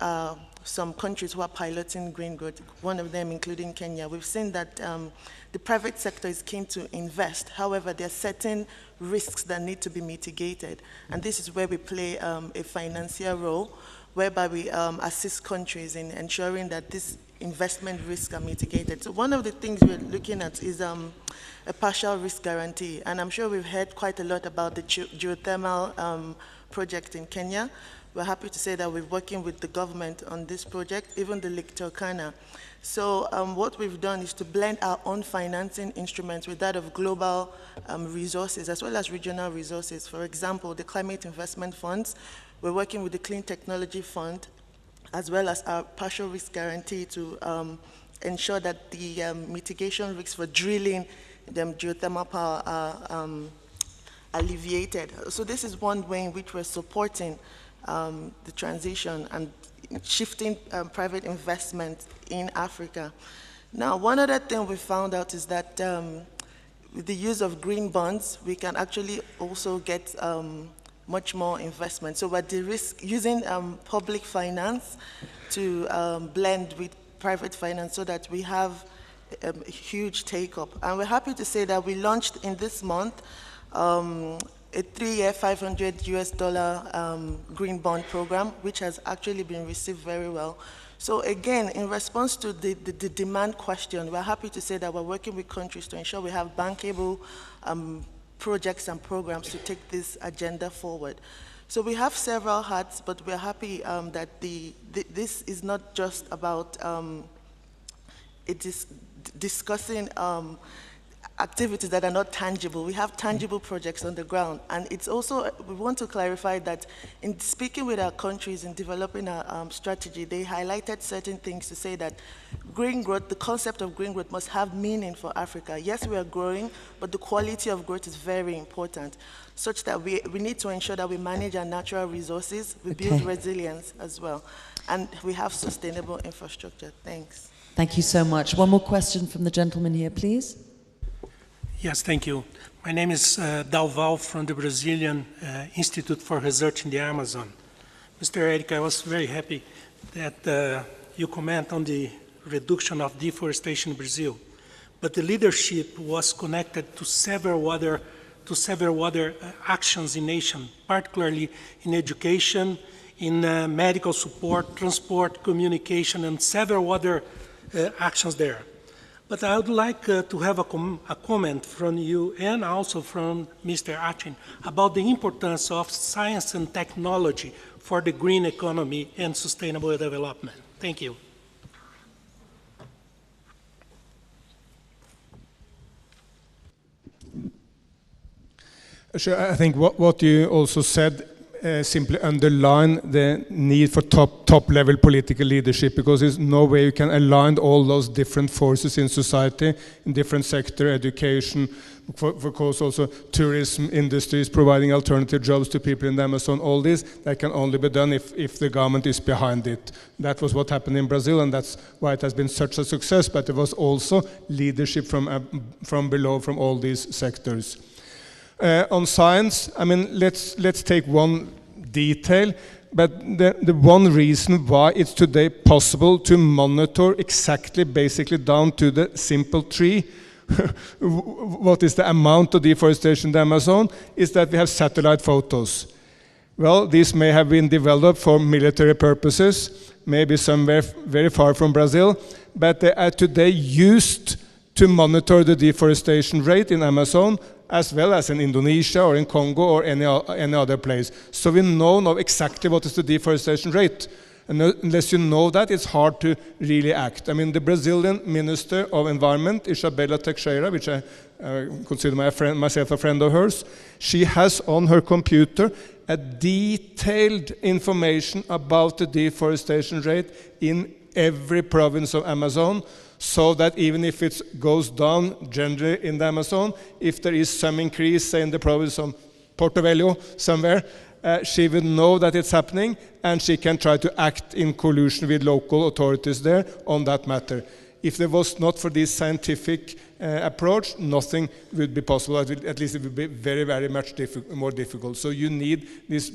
Speaker 14: some countries who are piloting green growth, one of them including Kenya, we've seen that the private sector is keen to invest. However, there are certain risks that need to be mitigated. And this is where we play a financier role, whereby we assist countries in ensuring that these investment risks are mitigated. So one of the things we're looking at is a partial risk guarantee. And I'm sure we've heard quite a lot about the geothermal project in Kenya. We're happy to say that we're working with the government on this project, even the Lake Turkana. So what we've done is to blend our own financing instruments with that of global resources as well as regional resources. For example, the Climate Investment Funds, we're working with the Clean Technology Fund as well as our partial risk guarantee to ensure that the mitigation risks for drilling geothermal power are alleviated. So this is one way in which we're supporting the transition and shifting private investment in Africa. Now, one other thing we found out is that with the use of green bonds, we can actually also get much more investment. So we're using public finance to blend with private finance so that we have a huge take-up. And we're happy to say that we launched in this month a 3-year, $500 green bond program, which has actually been received very well. So again, in response to the demand question, we're happy to say that we're working with countries to ensure we have bankable projects and programs to take this agenda forward. So we have several hats, but we're happy that this is not just about discussing activities that are not tangible. We have tangible projects on the ground. And it's also, we want to clarify that in speaking with our countries in developing our strategy, they highlighted certain things to say that green growth, the concept of green growth must have meaning for Africa. Yes, we are growing, but the quality of growth is very important, such that we need to ensure that we manage our natural resources, we build resilience as well, and we have sustainable infrastructure. Thanks.
Speaker 2: Thank you so much. One more question from the gentleman here, please.
Speaker 18: Yes, thank you. My name is Dalval from the Brazilian Institute for Research in the Amazon. Mr. Eric, I was very happy that you comment on the reduction of deforestation in Brazil, but the leadership was connected to several other actions in nation, particularly in education, in medical support, transport, communication, and several other actions there. But I would like to have a comment from you and also from Mr. Achin about the importance of science and technology for the green economy and sustainable development. Thank you.
Speaker 7: Sure, I think what you also said simply underline the need for top-level political leadership, because there's no way you can align all those different forces in society, in different sectors, education, of course also tourism industries, providing alternative jobs to people in the Amazon, all this, that can only be done if the government is behind it. That was what happened in Brazil, and that's why it has been such a success, but there was also leadership from below, from all these sectors. On science, I mean, let's take one detail, but the one reason why it's today possible to monitor exactly, basically down to the simple tree, what is the amount of deforestation in the Amazon, is that we have satellite photos. Well, these may have been developed for military purposes, maybe somewhere very far from Brazil, but they are today used to monitor the deforestation rate in Amazon, as well as in Indonesia or in Congo or any other place. So we know exactly what is the deforestation rate. And unless you know that, it's hard to really act. I mean, the Brazilian Minister of Environment, Isabella Teixeira, which I consider myself a friend of hers, she has on her computer a detailed information about the deforestation rate in every province of Amazon, so that even if it goes down generally in the Amazon, if there is some increase, say in the province of Porto Velho somewhere, she will know that it's happening, and she can try to act in collusion with local authorities there on that matter. If there was not for this scientific approach, nothing would be possible. At least it would be very, very much more difficult. So you need this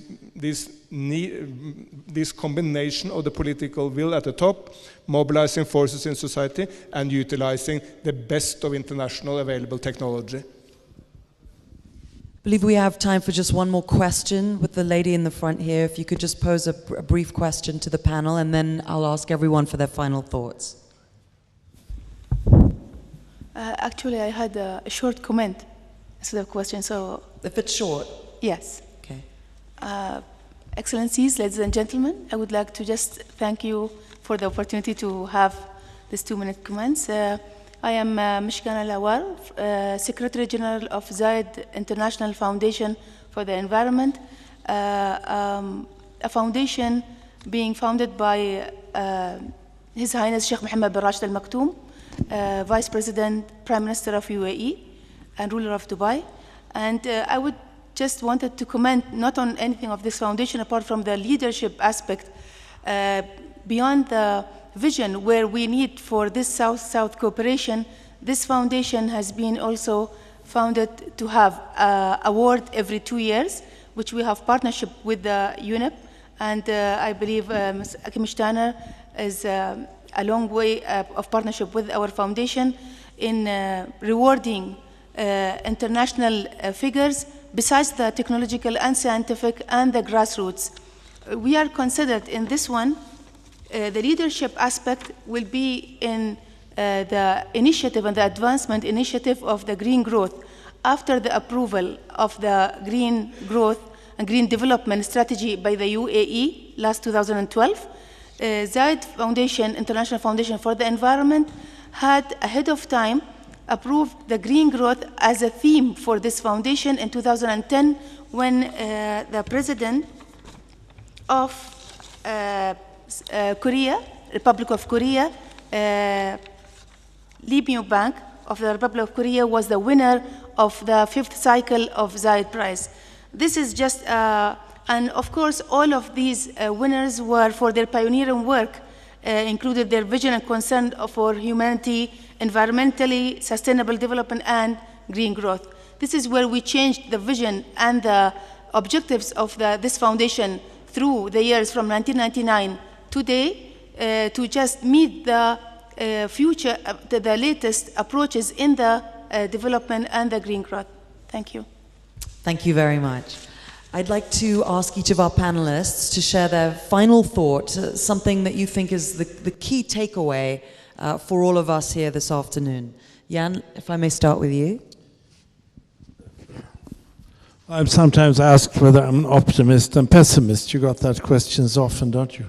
Speaker 7: combination of the political will at the top, mobilizing forces in society, and utilizing the best of international available technology.
Speaker 2: I believe we have time for just one more question with the lady in the front here. If you could just pose a brief question to the panel, and then I'll ask everyone for their final thoughts.
Speaker 19: Actually, I had a short comment instead of question, so...
Speaker 2: If it's short?
Speaker 19: Yes.
Speaker 2: Okay.
Speaker 19: Excellencies, ladies and gentlemen, I would like to just thank you for the opportunity to have these 2-minute comments. I am Mishkan Al-Awar, Secretary General of Ziyad International Foundation for the Environment, a foundation being founded by His Highness Sheikh Mohammed bin Rashid Al Maktoum, Vice President, Prime Minister of UAE, and ruler of Dubai. And I would just wanted to comment not on anything of this foundation apart from the leadership aspect, beyond the vision where we need for this South-South cooperation. This foundation has been also founded to have an award every 2 years, which we have partnership with the UNEP, and I believe Ms. Akimishtaner is a long way of partnership with our foundation in rewarding international figures besides the technological and scientific and the grassroots. We are considered in this one. The leadership aspect will be in the initiative and the advancement initiative of the green growth. After the approval of the green growth and green development strategy by the UAE last 2012, Ziyad Foundation, International Foundation for the Environment, had ahead of time approved the green growth as a theme for this foundation in 2010 when the president of Korea, Republic of Korea, Lee Myung-bak of the Republic of Korea was the winner of the 5th cycle of Ziyad Prize. This is just, and of course, all of these winners were for their pioneering work, included their vision and concern for humanity, environmentally sustainable development, and green growth. This is where we changed the vision and the objectives of this foundation through the years from 1999 today to just meet the future, the latest approaches in the development and the green growth. Thank you.
Speaker 2: Thank you very much. I'd like to ask each of our panelists to share their final thought, something that you think is the key takeaway for all of us here this afternoon. Jan, if I may start with you.
Speaker 6: I'm sometimes asked whether I'm an optimist and pessimist. You got that questions often, don't you?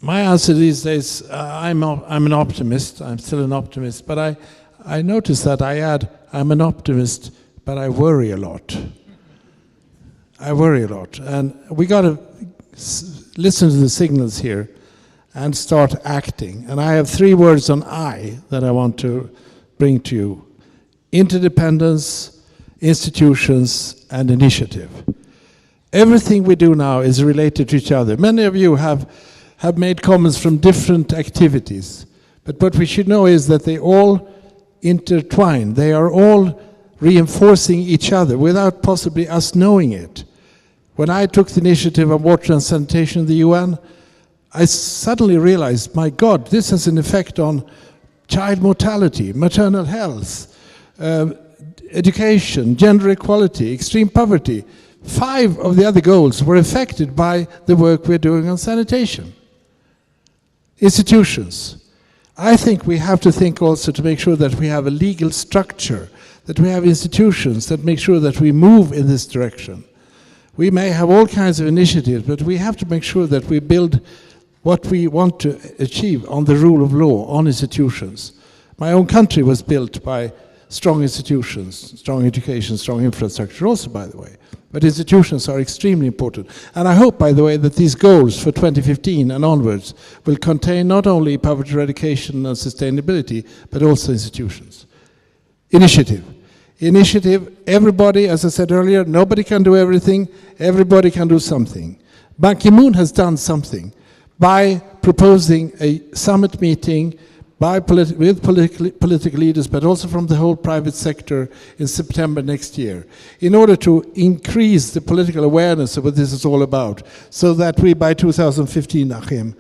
Speaker 6: My answer these days, I'm an optimist. I'm still an optimist, but I notice that I add, I'm an optimist, but I worry a lot. I worry a lot. And we got to listen to the signals here and start acting. And I have 3 words on I that I want to bring to you. Interdependence, institutions, and initiative. Everything we do now is related to each other. Many of you have made comments from different activities. But what we should know is that they all intertwine. They are all reinforcing each other without possibly us knowing it. When I took the initiative on water and sanitation in the UN, I suddenly realized, my God, this has an effect on child mortality, maternal health, education, gender equality, extreme poverty. 5 of the other goals were affected by the work we're doing on sanitation. Institutions. I think we have to think also to make sure that we have a legal structure, that we have institutions that make sure that we move in this direction. We may have all kinds of initiatives, but we have to make sure that we build what we want to achieve on the rule of law, on institutions. My own country was built by strong institutions, strong education, strong infrastructure also, by the way. But institutions are extremely important. And I hope, by the way, that these goals for 2015 and onwards will contain not only poverty eradication and sustainability, but also institutions. Initiative. Initiative, everybody, as I said earlier, nobody can do everything, everybody can do something. Ban Ki-moon has done something by proposing a summit meeting with political leaders, but also from the whole private sector in September next year, in order to increase the political awareness of what this is all about, so that we, by 2015, Achim,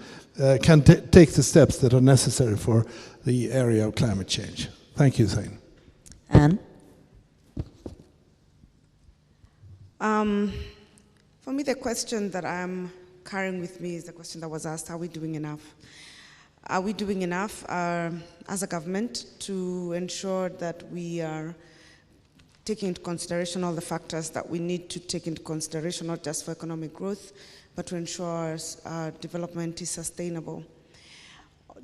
Speaker 6: can take the steps that are necessary for the area of climate change. Thank you, Zain.
Speaker 2: Anne?
Speaker 3: For me, the question that I'm carrying with me is the question that was asked, are we doing enough? Are we doing enough as a government to ensure that we are taking into consideration all the factors that we need to take into consideration, not just for economic growth, but to ensure our development is sustainable?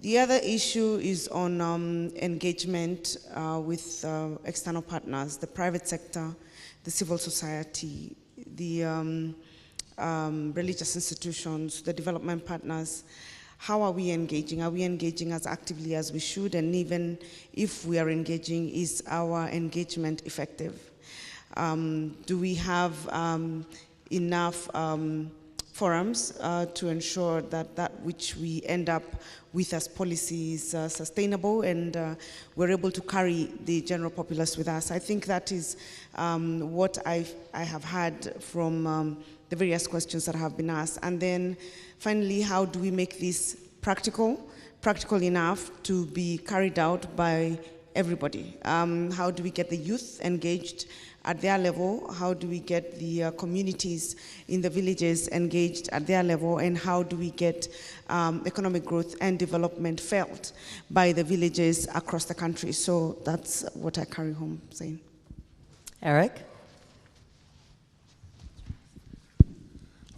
Speaker 3: The other issue is on engagement with external partners, the private sector, the civil society, the religious institutions, the development partners. How are we engaging? Are we engaging as actively as we should? And even if we are engaging, is our engagement effective? Do we have enough forums to ensure that that which we end up with as policy is sustainable and we're able to carry the general populace with us? I think that is what I have had from the various questions that have been asked. And then finally, how do we make this practical enough to be carried out by everybody? How do we get the youth engaged at their level? How do we get the communities in the villages engaged at their level? And how do we get economic growth and development felt by the villages across the country? So that's what I carry home saying.
Speaker 2: Eric?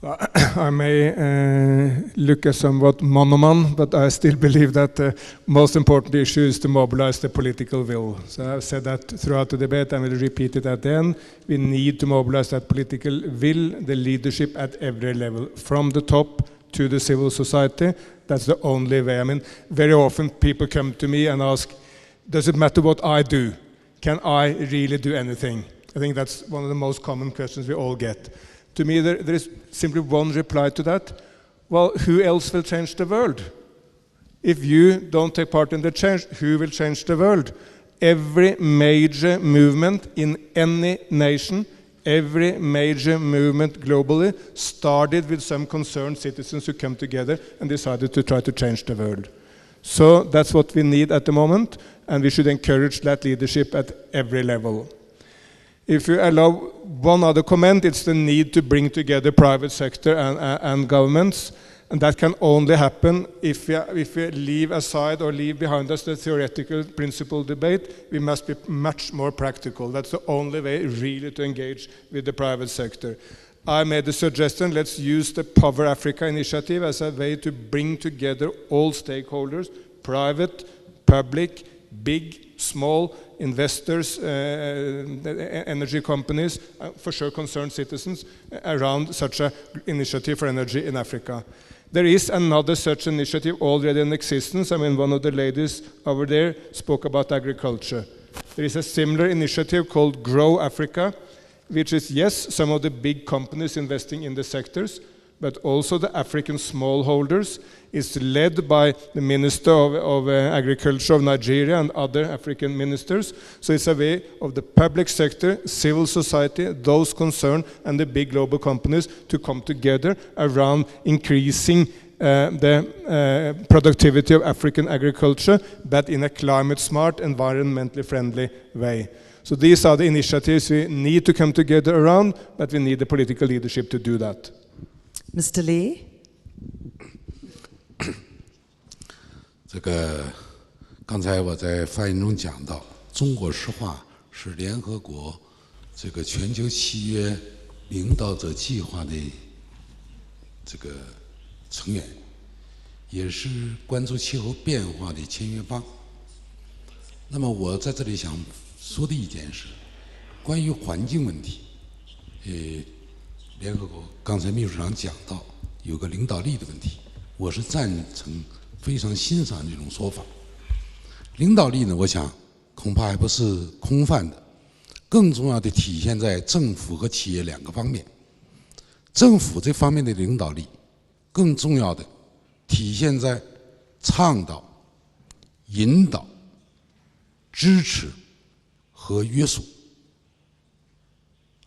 Speaker 7: I may look a somewhat monoman, but I still believe that the most important issue is to mobilize the political will. So I've said that throughout the debate, and I will repeat it at the end. We need to mobilize that political will, the leadership at every level, from the top to the civil society. That's the only way. I mean, very often people come to me and ask, does it matter what I do? Can I really do anything? I think that's one of the most common questions we all get. To me, there is simply one reply to that. Well, who else will change the world? If you don't take part in the change, who will change the world? Every major movement in any nation, every major movement globally started with some concerned citizens who come together and decided to try to change the world. So that's what we need at the moment, and we should encourage that leadership at every level. If you allow one other comment, it's the need to bring together private sector and governments. And that can only happen if we leave aside or leave behind us the theoretical principle debate. We must be much more practical. That's the only way really to engage with the private sector. I made the suggestion, let's use the Power Africa initiative as a way to bring together all stakeholders, private, public, big, small, investors, energy companies, for sure concerned citizens around such an initiative for energy in Africa. There is another such initiative already in existence. I mean, one of the ladies over there spoke about agriculture. There is a similar initiative called Grow Africa, which is, yes, some of the big companies investing in the sectors, but also the African smallholders. Is led by the Minister of Agriculture of Nigeria and other African ministers. So it's a way of the public sector, civil society, those concerned, and the big global companies to come together around increasing the productivity of African agriculture, but in a climate-smart, environmentally friendly way. So these are the initiatives we need to come together around, but we need the political leadership to do that.
Speaker 2: Mr. Lee?
Speaker 5: 这个刚才我在发言中讲到，中国石化是联合国这个全球契约领导者计划的这个成员，也是关注气候变化的签约方。那么我在这里想说的一点是，关于环境问题，联合国刚才秘书长讲到有个领导力的问题，我是赞成。 非常欣赏这种说法。领导力呢，我想恐怕还不是空泛的，更重要的体现在政府和企业两个方面。政府这方面的领导力，更重要的体现在倡导、引导、支持和约束。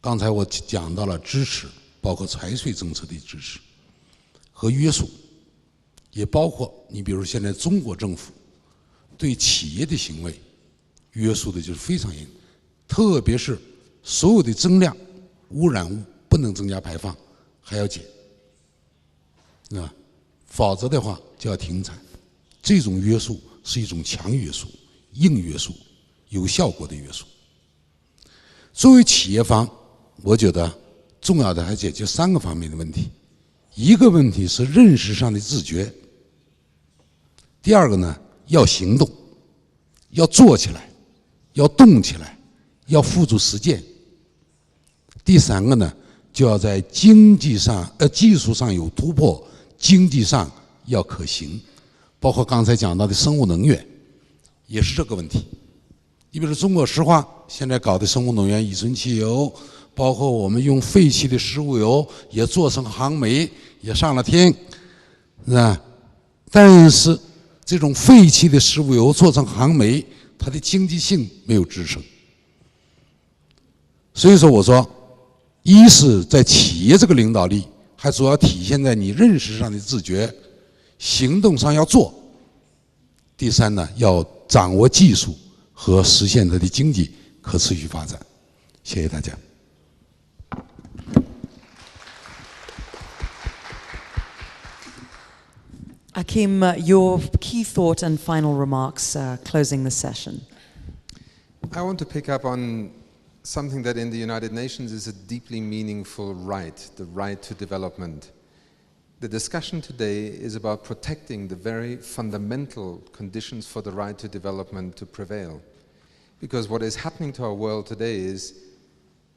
Speaker 5: 刚才我讲到了支持，包括财税政策的支持和约束。 也包括你比如现在中国政府对企业的行为约束的就是非常严，特别是所有的增量污染物不能增加排放，还要减，啊，否则的话就要停产。这种约束是一种强约束、硬约束、有效果的约束。作为企业方，我觉得重要的还解决3个方面的问题，一个问题是认识上的自觉。 第二个呢，要行动，要做起来，要动起来，要付诸实践。第3个呢，就要在经济上、技术上有突破，经济上要可行。包括刚才讲到的生物能源，也是这个问题。你比如中国石化现在搞的生物能源、乙醇汽油，包括我们用废弃的食物油也做成航煤，也上了天，是吧？但是 这种废弃的食物油做成航煤，它的经济性没有支撑。所以说，我说，一是在企业这个领导力，还主要体现在你认识上的自觉，行动上要做。第3呢，要掌握技术和实现它的经济可持续发展。谢谢大家。
Speaker 2: Akim, your key thought and final remarks closing the session.
Speaker 1: I want to pick up on something that in the United Nations is a deeply meaningful right, the right to development. The discussion today is about protecting the very fundamental conditions for the right to development to prevail. Because what is happening to our world today is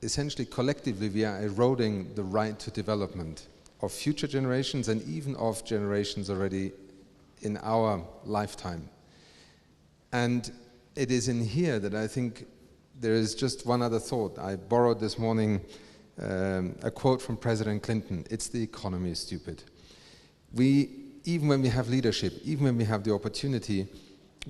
Speaker 1: essentially collectively we are eroding the right to development of future generations and even of generations already in our lifetime. And it is in here that I think there is just one other thought. I borrowed this morning a quote from President Clinton. It's the economy is stupid. Even when we have leadership, even when we have the opportunity,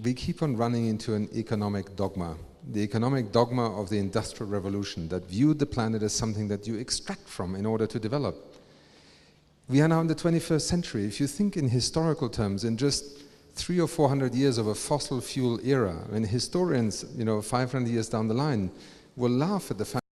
Speaker 1: we keep on running into an economic dogma. The economic dogma of the Industrial Revolution that viewed the planet as something that you extract from in order to develop. We are now in the 21st century. If you think in historical terms, in just 300 or 400 years of a fossil fuel era, when historians, 500 years down the line, will laugh at the fact